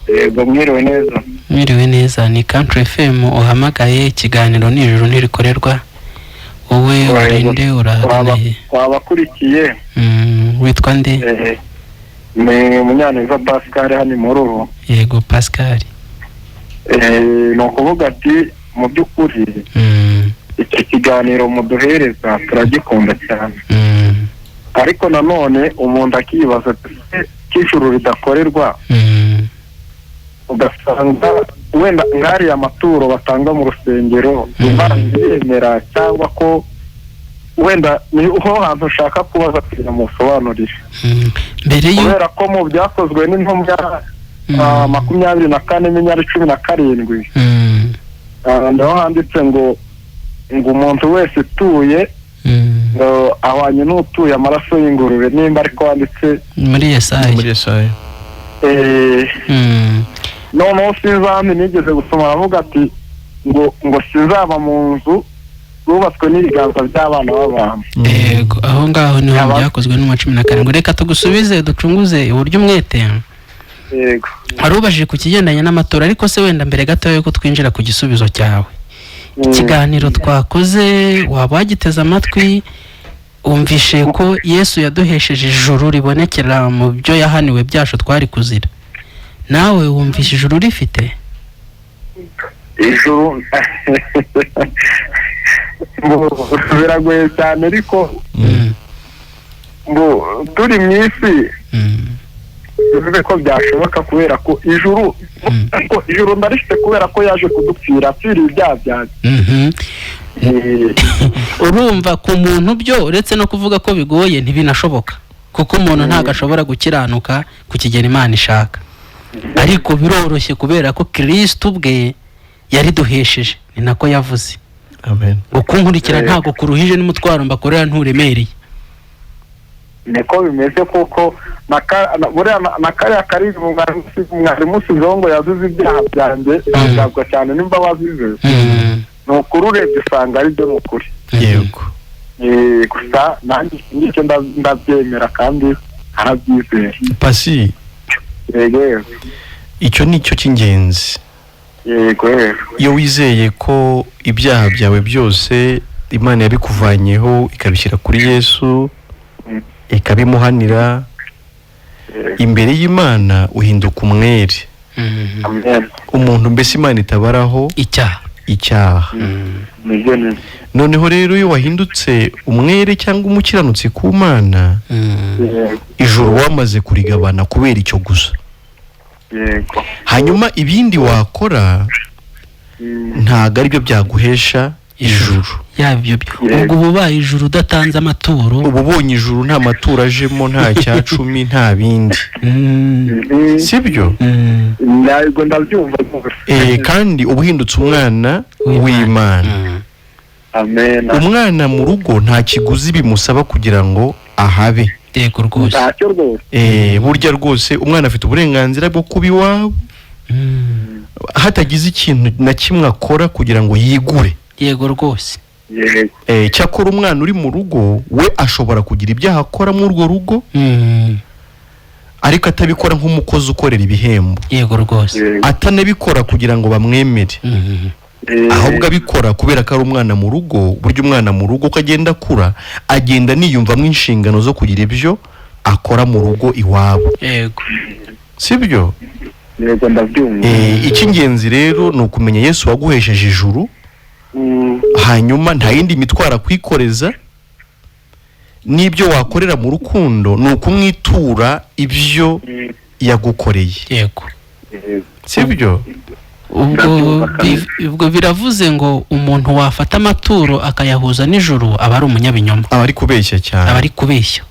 Yego mwiriwe neza. Mwiriwe neza, ni Country FM uhamagaye, ikiganiro nijoro ntirikorerwa. Wowe urinde urahagana. Wabakurikiye. Witwa nde? Ni Munyaneza Pascal hano mu Ruhu. Yego Pascal. No kuvuga ati mu by'ukuri iki kiganiro muduhereza turagikunda cyane. Ariko nanone umuntu akibaza k'ijuru ridakorerwa. Ugasanga wenda ngari amaturo batanga mu rusengero yemera cyangwa ko wenda ni ho hantu ushaka kubaza kugira mu sobanurire. Mbere yo kubera ko mu byakozwe n'intumwa 24:17 ndaho handitse ngo umuntu wese utuye ngo ahwanye n'utuye amaraso y'ingurube, nimba ariko handitse muri Yesaya. Noneho sizami nigeze gusoma avuga ati ngo sizaba mu nzu yubatswe n'ibiganza by'abana b'abantu. Yego aho ngaho niho byakozwe n'17. Reka tugusubize ducunguze uburyo umwete. Yego harubajije ku kigendanye n'amatora, ariko se wenda mbere gato yuko twinjira ku gisubizo cyawe. Ikiganiro twakoze waba wagiteze amatwi, umvishe ko Yesu yaduhesheje ijuru ribonekera mu byo yahaniwe byacu twari kuzira. Nawe wumvishe ijuru rifite? Ijuru biragoye cyane, ariko turi mu isi bivuze ko byashoboka, kubera ko ijuru ndarifite kubera ko yaje kudupfira apfiriye ibyaha byanjye. Urumva ku muntu byo uretse no kuvuga ko bigoye ntibinashoboka, kuko umuntu ntago ashobora gukiranuka ku kigero Imana ishaka. Ariko biroroshye kubera ko Kristo ubwe yariduhesheje, ni nako yavuze. Amen. Ukunkurikira ntago kuruhije n'umutwaro mbakorera nturemereye. Niko bimeze kuko nakariya karibu mwari musizeho yazuze ibyaha byanjye ntabwo cyane n'imbabazi ze. Nukuri urebye usanga ari byo nukuri. Yego. Gusa nanjye nicyo ndabyemera kandi arabyizera. Pasi. Yego. Icyo nicyo cy'ingenzi. Yego. Iyo wizeye ko ibyaha byawe byose Imana yabikuvanyeho ikabishyira kuri Yesu, ikabimuhanira, imbere y'Imana uhinduka umwere. Umuntu mbese Imana itabaraho icyaha. Noneho rero iyo wahindutse umwere cyangwa umukiranutsi ku Mana, ijuru wamaze kurigabana kubera icyo gusa. Hanyuma ibindi wakora ntago ari byo byaguhesha ijuru. Yabyo ubwo bubaye ijuru udatanze amaturo, ubonye ijuru nta maturo ajemo, nta cya 10 nta bindi. Sibyo? Ntabwo ndabyumva. Kandi ubuhindutse umwana w'Imana. Amen. Umwana mu rugo nta kiguzi bimusaba kugira ngo ahabe. Yego rwose. Burya rwose umwana afite uburenganzira bwo kuba iwabo, hatagize ikintu na kimwe akora kugira ngo yigure. Yego rwose. cyakora umwana uri mu rugo we ashobora kugira ibyaha akora muri urwo rugo ariko atabikora nk'umukozi ukorera ibihembo. Yego rwose. Atanabikora kugira ngo bamwemere, ahubwo abikora kubera ko ari umwana mu rugo. Burya umwana mu rugo ko agenda akura, agenda niyumvamo inshingano zo kugira ibyo akora mu rugo iwabo. Yego. Sibyo? Yego ndabyumva. Icy'ingenzi rero ni ukumenya Yesu waguhesheje ijuru, hanyuma nta yindi mitwaro akwikoreza. N'ibyo wakorera mu rukundo ni ukumwitura ibyo yagukoreye. Yego. Sibyo? Ubwo biravuze ngo umuntu wafata amaturo akayahuza n'ijuru aba ari umunyabinyoma, aba ari kubeshya cyane, aba ari kubeshya,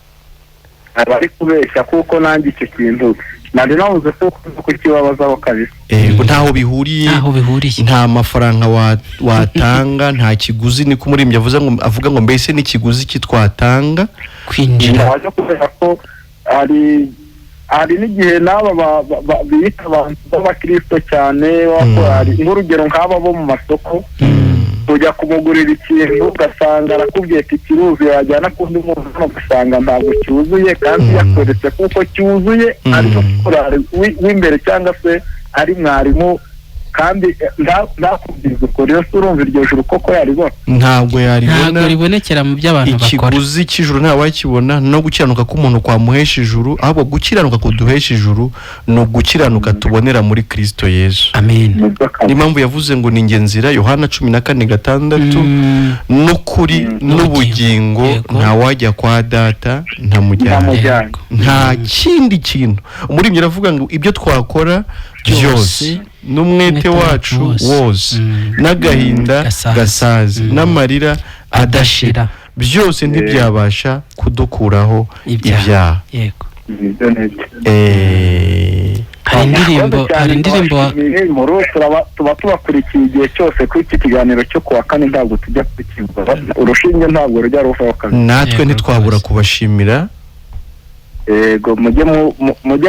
kuko nanjye icyo kintu nari navuze ko kukibabazaho kabisa. Ntaho bihuriye, nta mafaranga watanga, nta kiguzi. Ni ko umuririmbyi avuga ngo mbese n'ikiguzi kitwatanga kwinjira. Waje kubera ko hari n'igihe n'aba bita abantu b'abakristo cyane, nk'urugero nk'aba bo mu masoko, ujya kumugurira ikintu ugasanga arakubwiye ati kiruzuye, wajyana kundi muntu ugasanga ntabwo cyuzuye, kandi yakweretse kuko cyuzuye ari w'imbere cyangwa se ari mwarimu, kandi ndakubwiza uko rero urumva iryo juru koko yaribona. Ntabwo ribonekera mu by'abantu bakora. Ikiguzi cy'ijuru nta wakibona. No gukiranuka k'umuntu kwamuhesha ijuru, ahubwo gukiranuka kuduhesha ijuru ni ugukiranuka tubonera muri Kristo Yesu. Amen. Ni impamvu yavuze ngo ni njye nzira, Yohana 14:6, n'ukuri n'ubugingo, nta wajya kwa data ntamujyana. Nta kindi kintu. Umuririmbyi aravuga ngo ibyo twakora byose n'umwete wacu wose n'agahinda gasaze n'amarira adashira, byose ntibyabasha kudukuraho ibyaha. Yego. Hari indirimbo tuba tubakurikiye igihe cyose kuri iki kiganiro cyo kuwa kane, ntabwo tujya kukivuga, urushinge ntabwo rujya ruvaho kabisa. Natwe ntitwabura kubashimira. Yego, mujye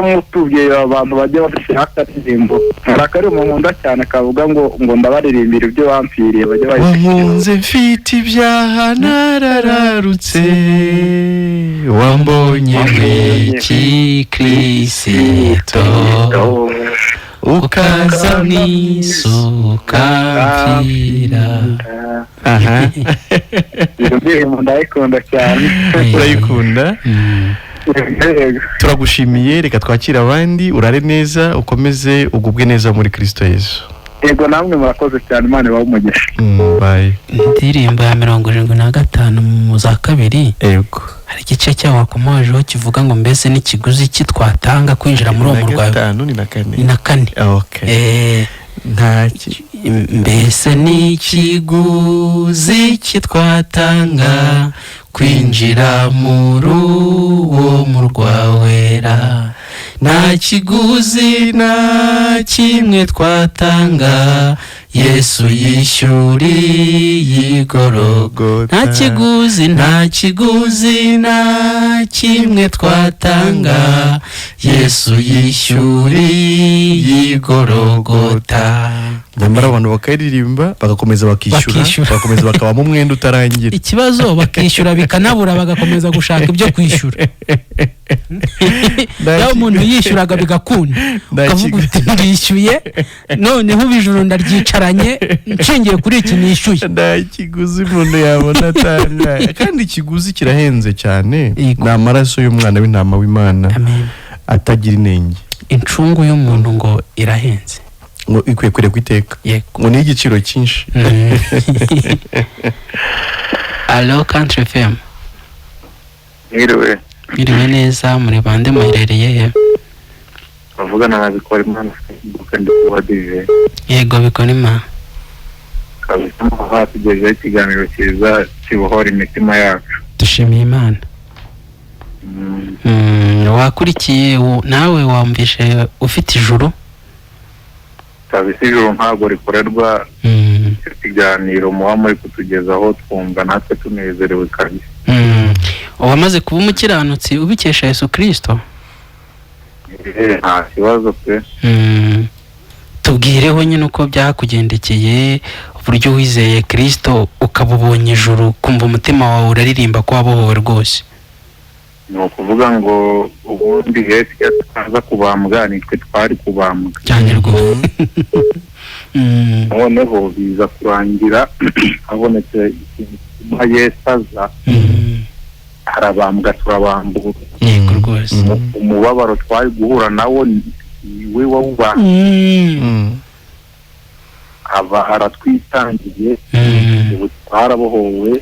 mutubwira abantu bajye badushyira akaririmbo. Hari akaririmbo nkunda cyane kavuga ngo ndabaririmbira ibyo wampfiriye, bajye bayishyira. Wankunze mfite ibyaha narararutse, wambonye mw'iki Kristo, ukaza mw'isukamfira. Iyo ndirimbo ndayikunda cyane. Urayikunda? Turagushimiye, reka twakira abandi. Urare neza, ukomeze ugubwe neza muri Kristo Yesu. Yego, namwe murakoze cyane, Imana ibahe umugisha. Bye. Indirimbo ya 75 mu za kabiri. Yego. Hari igice cyaho wakomojeho kivuga ngo mbese n'ikiguzi kitwatanga kwinjira muri uwo murwayi. Ni na kane. Okay. Mbese n'ikiguzi kitwatanga kwinjira muri uwo murwa wera, nta kiguzi na kimwe twatanga, Yesu yishyuriye igorogota. Nta kiguzi na kimwe twatanga, Yesu yishyuriye igorogota. Nyamara abantu bakaririmba bagakomeza bakishyura, bagakomeza bakabamo umwenda utarangira. Ikibazo bakishyura bikanabura, bagakomeza gushaka ibyo kwishyura. Yaho umuntu yishyuraga bigakunda, ukavuga uti ndishyuye, noneho ubijuru ndaryicaranye nshingiye kuri iki nishyuye. Nta kiguzi umuntu yabona atanga, kandi ikiguzi kirahenze cyane. Ni amaraso y'umwana w'intama w'Imana atagira inenge. Incungu y'umuntu ngo irahenze, ngo ikwiye kureka iteka, ngo ni igiciro cyinshi. Allo Country FM. Mwiriwe neza, muri bande muherereye he? Bavugana na Bikorimana kandi kuwadije. Yego, Bikorimana. Kabisa hatugejeje ikiganiro cyiza kibohora imitima yacu. Dushimiye Imana. Wakurikiye nawe wumvishe ufite ijuru? Kabisa ijuru ntabwo rikorerwa ikiganiro muba muri kutugezaho, twumva natwe tunezerewe kabisa. Wamaze kuba umukiranutsi ubikesha Yesu Kristo? Nta kibazo pe. Tubwireho nyine uko byakugendekeye, buryo wizeye Kristo ukaba ubonye ijuru kumva umutima wawe uraririmba ko wabohowe rwose? ni ukuvuga ngo ubundi Yesu yatanze kubambwa nitwe twari kubambwa cyane rwose. noneho biza kurangira habonetse ikintu gituma Yesu aza, harabambwa turabambura. Yego rwose. Umubabaro twari guhura nawo niwe wawubambye, aba aratwitangiye, ubu twarabohowe,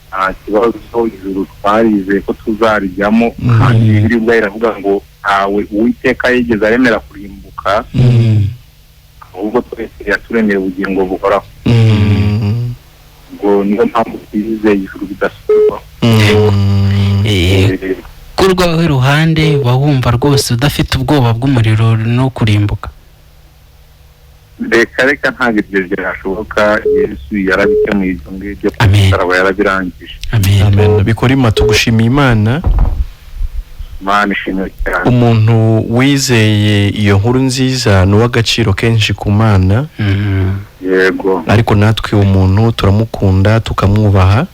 nta kibazo, ijuru twarizeye ko tuzarijyamo, kandi Bibiliya iravuga ngo ntawe Uwiteka yigeze aremera kurimbuka, ahubwo twese yaturemeye ubugingo buhoraho. Ngo niyo mpamvu twizeye ijuru bidasubirwaho. Ku rwawe ruhande wumva rwose udafite ubwoba bw'umuriro no kurimbuka? Reka ntabwo ibyo byashoboka, Yesu yarabikemuye ibyo ngibyo, aba yarabirangije. Amen. Bikorima tugushimiye Imana. Imana ishimwe cyane. Umuntu wizeye iyo nkuru nziza ni uw'agaciro kenshi ku Mana. Yego. Ariko natwe umuntu turamukunda tukamwubaha.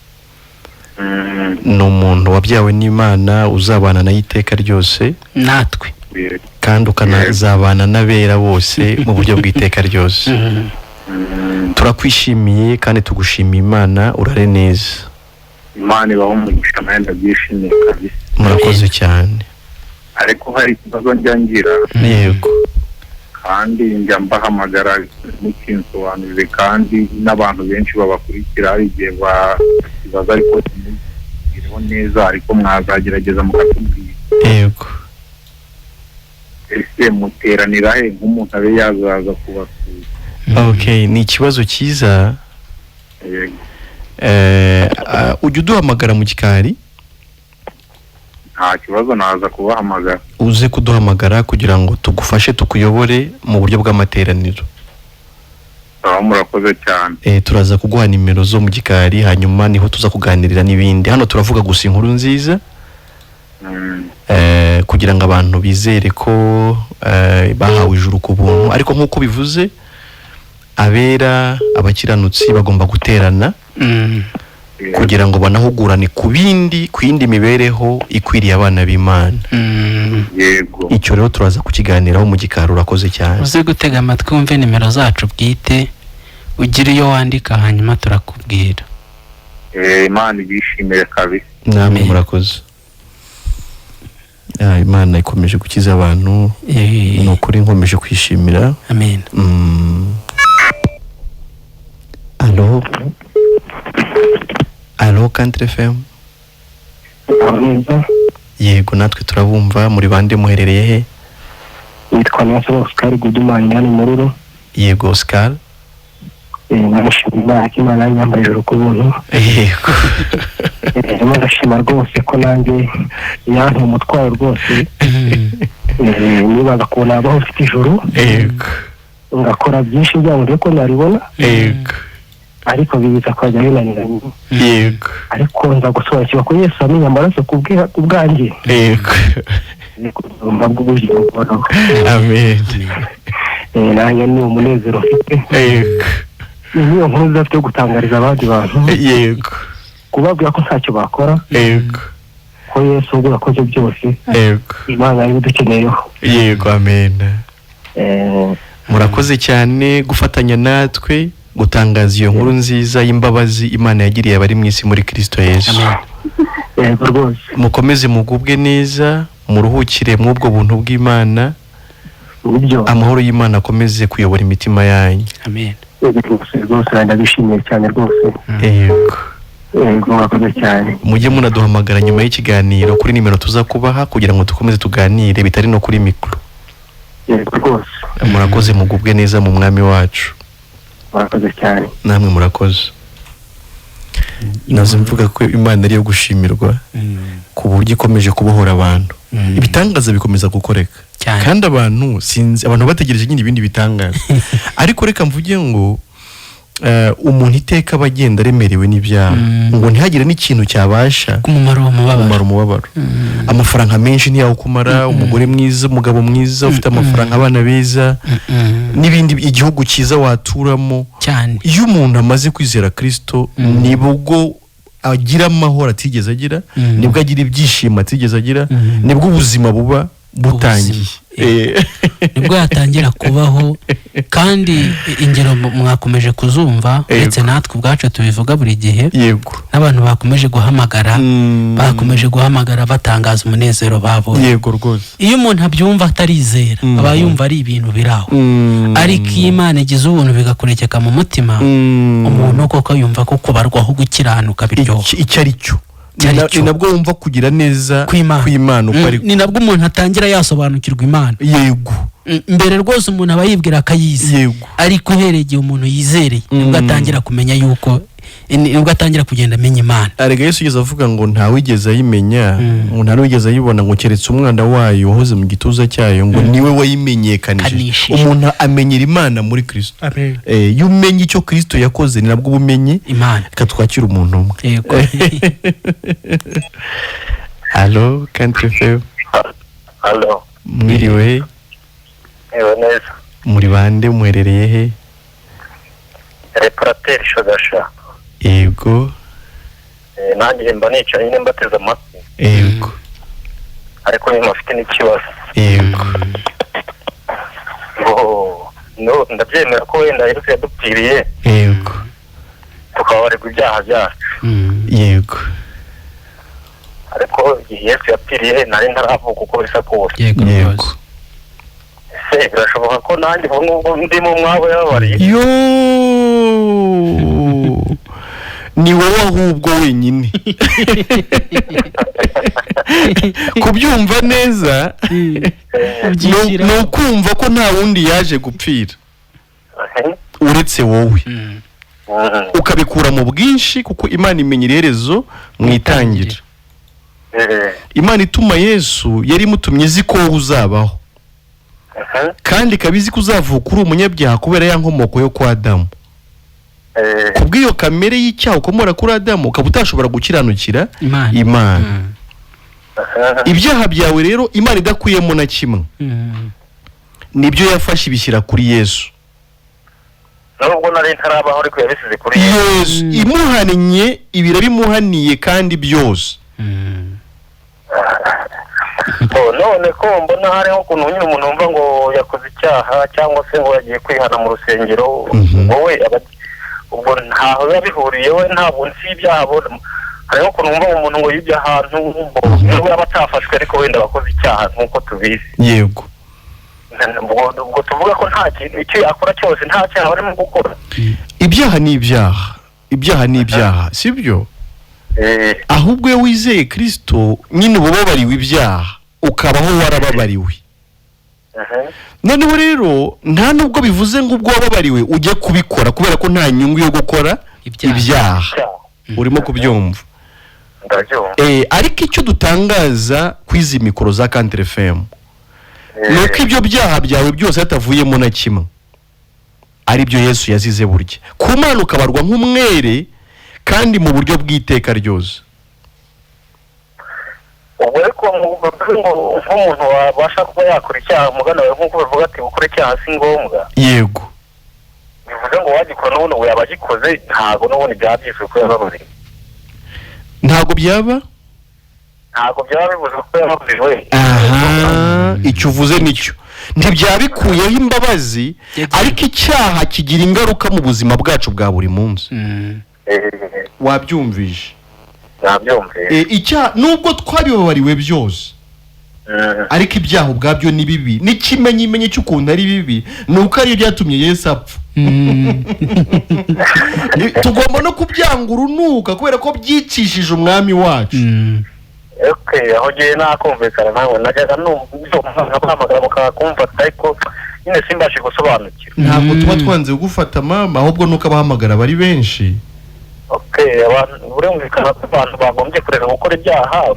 Ni umuntu wabyawe n'Imana, uzabana nayo iteka ryose. Natwe kandi ukanazabana n'abera bose mu buryo bw'iteka ryose. Turakwishimiye kandi tugushimiye Imana, urare neza. Imana ibaho umugisha kandi ndabyishimiye kabisa. Murakoze cyane. Ariko hari ikibazo njya ngira. Yego. kandi njya mbahamagara mukinsobanurire, kandi n'abantu benshi babakurikira hari igihe bakibaza ariko ntibiriho neza, ariko mwazagerageza mukatubwira. Yego. Ese muteranira he nk'umuntu abe yazaza kubasura? Okay, ni ikibazo cyiza. Yego. Ujya uduhamagara mu gikari? Nta kibazo, naza kubahamagara. Uze kuduhamagara kugira ngo tugufashe tukuyobore mu buryo bw'amateraniro. Murakoze cyane. Turaza kuguha nimero zo mu gikari, hanyuma niho tuza kuganirira n'ibindi. Hano turavuga gusa inkuru nziza, kugira ngo abantu bizere ko bahawe ijuru ku buntu. Ariko nk'uko bivuze, abera abakiranutsi bagomba guterana kugira ngo banahugurane ku yindi mibereho ikwiriye abana b'Imana. Yego. Icyo rero turaza kukiganiraho mu gikari. Urakoze cyane. Uze gutega amatwi wumve nimero zacu bwite, ugire iyo wandika hanyuma turakubwira. Imana ibishimire kabisa. Namwe murakoze. Imana ikomeje gukiza abantu, ni ukuri nkomeje kwishimira. Amen. Alo Country FM. Yego, natwe turabumva. Muri bande, muherereye he? Nitwa Nasaba Oscar Gudumani hano Mururu. Yego Oscar. Namushimira Imana yambaye ijuru ku buntu. Yego. Ndashima rwose ko nanjye yantu umutwaro rwose. Nibaza kubona abaho ufite ijuru. Yego. Ngakora byinshi byanjye ko naribona. Yego. Ariko bibiza kwajya binaniranye. Yego. Ariko nza gusobanukirwa ko Yesu amenya amaraso kubwanjye. Yego. Mbabw'ubuzima bw'abantu. Amen. Nanjye ni umunezero mfite. Yego. Niyo nkuru nzafite gutangariza abandi bantu. Yego. Kubabwira ko ntacyo bakora. Yego. Ko Yesu ubwo yakoze byose. Yego. Imana ari budukeneyeho. Yego, amen. Murakoze cyane gufatanya natwe gutangaza iyo nkuru nziza y'imbabazi Imana yagiriye abari mu isi muri Kristo Yesu. Yego rwose. Mukomeze mugubwe neza, muruhukire mw'ubwo buntu bw'Imana. Amahoro y'Imana akomeze kuyobora imitima yanyu. Amen. Rwose ndabishimiye cyane rwose. Yego. Yego, murakoze cyane. Mujye munaduhamagara nyuma y'ikiganiro kuri nimero tuza kubaha kugira ngo dukomeze tuganire bitari no kuri mikro. Yego rwose. Murakoze mugubwe neza mu mwami wacu. Murakoze cyane. Namwe murakoze. Nazo mvuga ko Imana ari yo gushimirwa ku buryo ikomeje kubohora abantu. Ibitangaza bikomeza gukoreka. Kandi abantu bategereje nyine ibindi bitangaza. Ariko reka mvuge ngo umuntu iteka abagenda aremerewe n'ibyaha ngo ntihagire n'ikintu cyabasha kumumara umubabaro. Amafaranga menshi ntiyawukumara, umugore mwiza, umugabo mwiza, ufite amafaranga, abana beza, n'ibindi, igihugu cyiza waturamo cyane. Iyo umuntu amaze kwizera Kristo nibwo agira amahoro atigeze agira, nibwo agira ibyishimo atigeze agira, nibwo ubuzima buba butangiye, nibwo yatangira kubaho. Kandi ingero mwakomeje kuzumva, ndetse natwe ubwacu tubivuga buri gihe. Yego, n'abantu bakomeje guhamagara batangaza umunezero babonye. Yego rwose. Iyo umuntu abyumva atarizera aba yumva ari ibintu biraho, ariko iyo Imana igize ubuntu bigakurekeka mu mutima, umuntu koko yumva ko kubarwaho gukiranuka biryoha. Icyo ari cyo ni nabwo wumva kugira neza kw'Imana uko ari, ni nabwo umuntu atangira yasobanukirwa Imana. Yego, mbere rwose umuntu aba yibwira akayizi. Yego, ariko uhereye igihe umuntu yizereye nibwo atangira kumenya yuko, nibwo atangira kugenda amenya Imana. Arega Yesu yigeze avuga ngo ntawigeze ayimenya, nta n'uwigeze ayibona ngo keretse umwana wayo wahoze mu gituza cyayo ngo niwe wayimenyekanishije. Umuntu amenyera Imana muri Kristo. Iyo umenye icyo Kristo yakoze ni nabwo ubumenye Imana. Reka twakire umuntu umwe. Yego. Halo, Country FM. Halo. Mwiriwe. Neza. Muri bande, muherereye he? Reparateur Shagasha. Yego. Nanjye mba nicaye nyine mbateze amatwi. Yego. Ariko nyuma mfite n'ikibazo. Yego. No, ndabyemera ko wenda Yesu yadupfiriye. Yego. Tukabarirwa ibyaha byacu. Yego. Ariko igihe Yesu yapfiriye nari ntaravuga uko bisa kose. Yego. Se birashoboka ko nanjye ubu nubwo ndimo mwabo yababariye. Yo, ni wowe ahubwo wenyine kubyumva neza. Ni ukumva ko nta wundi yaje gupfira uretse wowe, ukabikura mu bwinshi, kuko Imana imenya iherezo mu itangira. Imana ituma Yesu yari imutumye izi ko uzabaho, kandi kabizi ko uzavuka uri umunyabyaha kubera ya nkomoko yo kwa Adamu. Kubw'iyo kamere y'icyaha ukomora kuri Adamu, ukaba utashobora gukiranukira Imana. Ibyaha byawe rero Imana idakuyemo na kimwe, nibyo yafashe ibishyira kuri Yesu. Nubwo nari ntarabaho ariko yabisize kuri Yesu. Imuhannye ibira bimuhaniye kandi byose. None ko mbona hariho ukuntu nyine umuntu wumva ngo yakoze icyaha cyangwa se ngo yagiye kwihana mu rusengero, wowe ubwo ntaho biba bihuriye, we ntabwo nsi ibyaha. Hariho ukuntu wumva umuntu ngo yibye ahantu nubwo yaba atafashwe ariko wenda bakoze icyaha nk'uko tubizi. Yego. Ubwo tuvuga ko nta kintu icyo yakora cyose nta cyaha barimo gukora. Ibyaha ni ibyaha, ibyaha ni ibyaha, sibyo? Ahubwo iyo wizeye Kristo nyine ubabariwe ibyaha, ukabaho warababariwe. Noneho rero nta nubwo bivuze ngo ubwo wababariwe ujye kubikora, kubera ko nta nyungu yo gukora ibyaha. Urimo kubyumva? Ariko icyo dutangaza kwizi mikoro za Country FM nuko ibyo byaha byawe byose hatavuyemo na kimwe ari byo Yesu yazize burya. Ku Mana ukabarwa nk'umwere kandi mu buryo bw'iteka ryose. Ubwo ariko nk'umuntu wabasha kuba yakora icyaha, umugana wawe nk'uko bivuga ati gukora icyaha si ngombwa. Yego. Bivuze ngo wagikora n'ubundi ngo yabagikoze, ntabwo n'ubundi byaba byiswe ko yababuriwe. Ntabwo byaba bivuze ko yababuriwe. Icyo uvuze nicyo. Ntibyaba bikuyeho imbabazi, ariko icyaha kigira ingaruka mu buzima bwacu bwa buri munsi. Wabyumvise? Nabyumvise. Icyaha nubwo twabibabariwe byose, ariko ibyaha ubwabyo ni bibi. N'ikimenyimenye cy'ukuntu ari bibi nuko ari byatumye Yesu apfa. Tugomba no kubyanga urunuka kubera ko byicishije umwami wacu. Aho giye nakumvikana nawe najyaga nkabahamagara mukakumfata, ariko nyine simbashe gusobanukira. Ntabwo tuba twanze gufata mama, ahubwo nuko abahamagara bari benshi. Urumvikana ko abantu bagombye kureka gukora ibyaha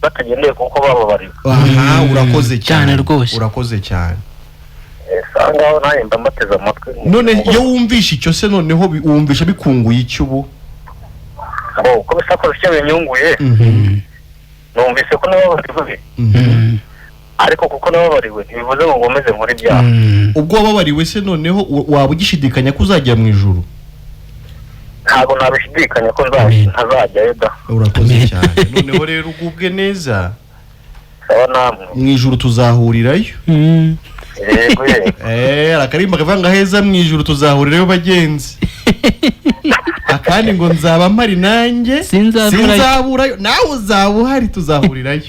batagendeye kuko bababariwe. Urakoze cyane rwose. Urakoze cyane. ngaho naye mbateze amatwi. None iyo wumvisha icyo se noneho wumvisha bikunguye icyo ubu ko bisa ko icyo binyunguye numvise ko nababariwe ariko kuko nababariwe ntibivuze ngo ngomeze muri byaha. Ubwo wababariwe se noneho waba ugishidikanya ko uzajya mu ijuru? Ntabwo nabishidikanya ko ntazajyayo da. Urakoze cyane. Noneho rero ugubwe neza, sawa namwe mu ijuru tuzahurirayo. Yego akarimba kavanga heza mu ijuru tuzahurirayo bagenzi. Akandi ngo nzaba mpari nanjye sinzaburayo, nawe uzaba uhari tuzahurirayo.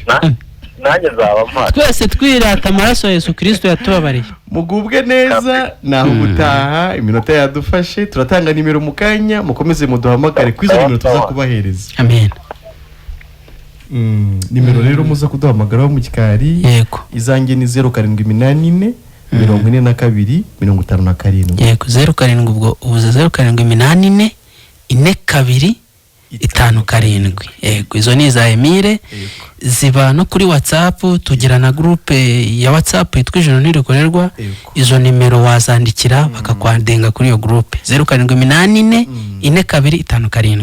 Nanjye nzaba mpari. Twese twirata amaraso ya Yesu Kristo yatubabariye. Mugubwe neza, naho gutaha iminota yadufashe, turatanga nimero mu kanya, mukomeze muduhamagare kwizo nimero tuza kubahereza. Amen. Nimero rero muza kuduhamagara mu gikari. Yego. Izange ni 0784 42 57. Yego 07 ubwo ubuze 0784 42 57. Yego izo ni za Emile. Ziba no kuri WhatsApp, tugira na groupe ya WhatsApp yitwa Ijoro Ntirikorerwa. Izo nimero wazandikira bakakwandenga kuri iyo groupe 0784 42 57.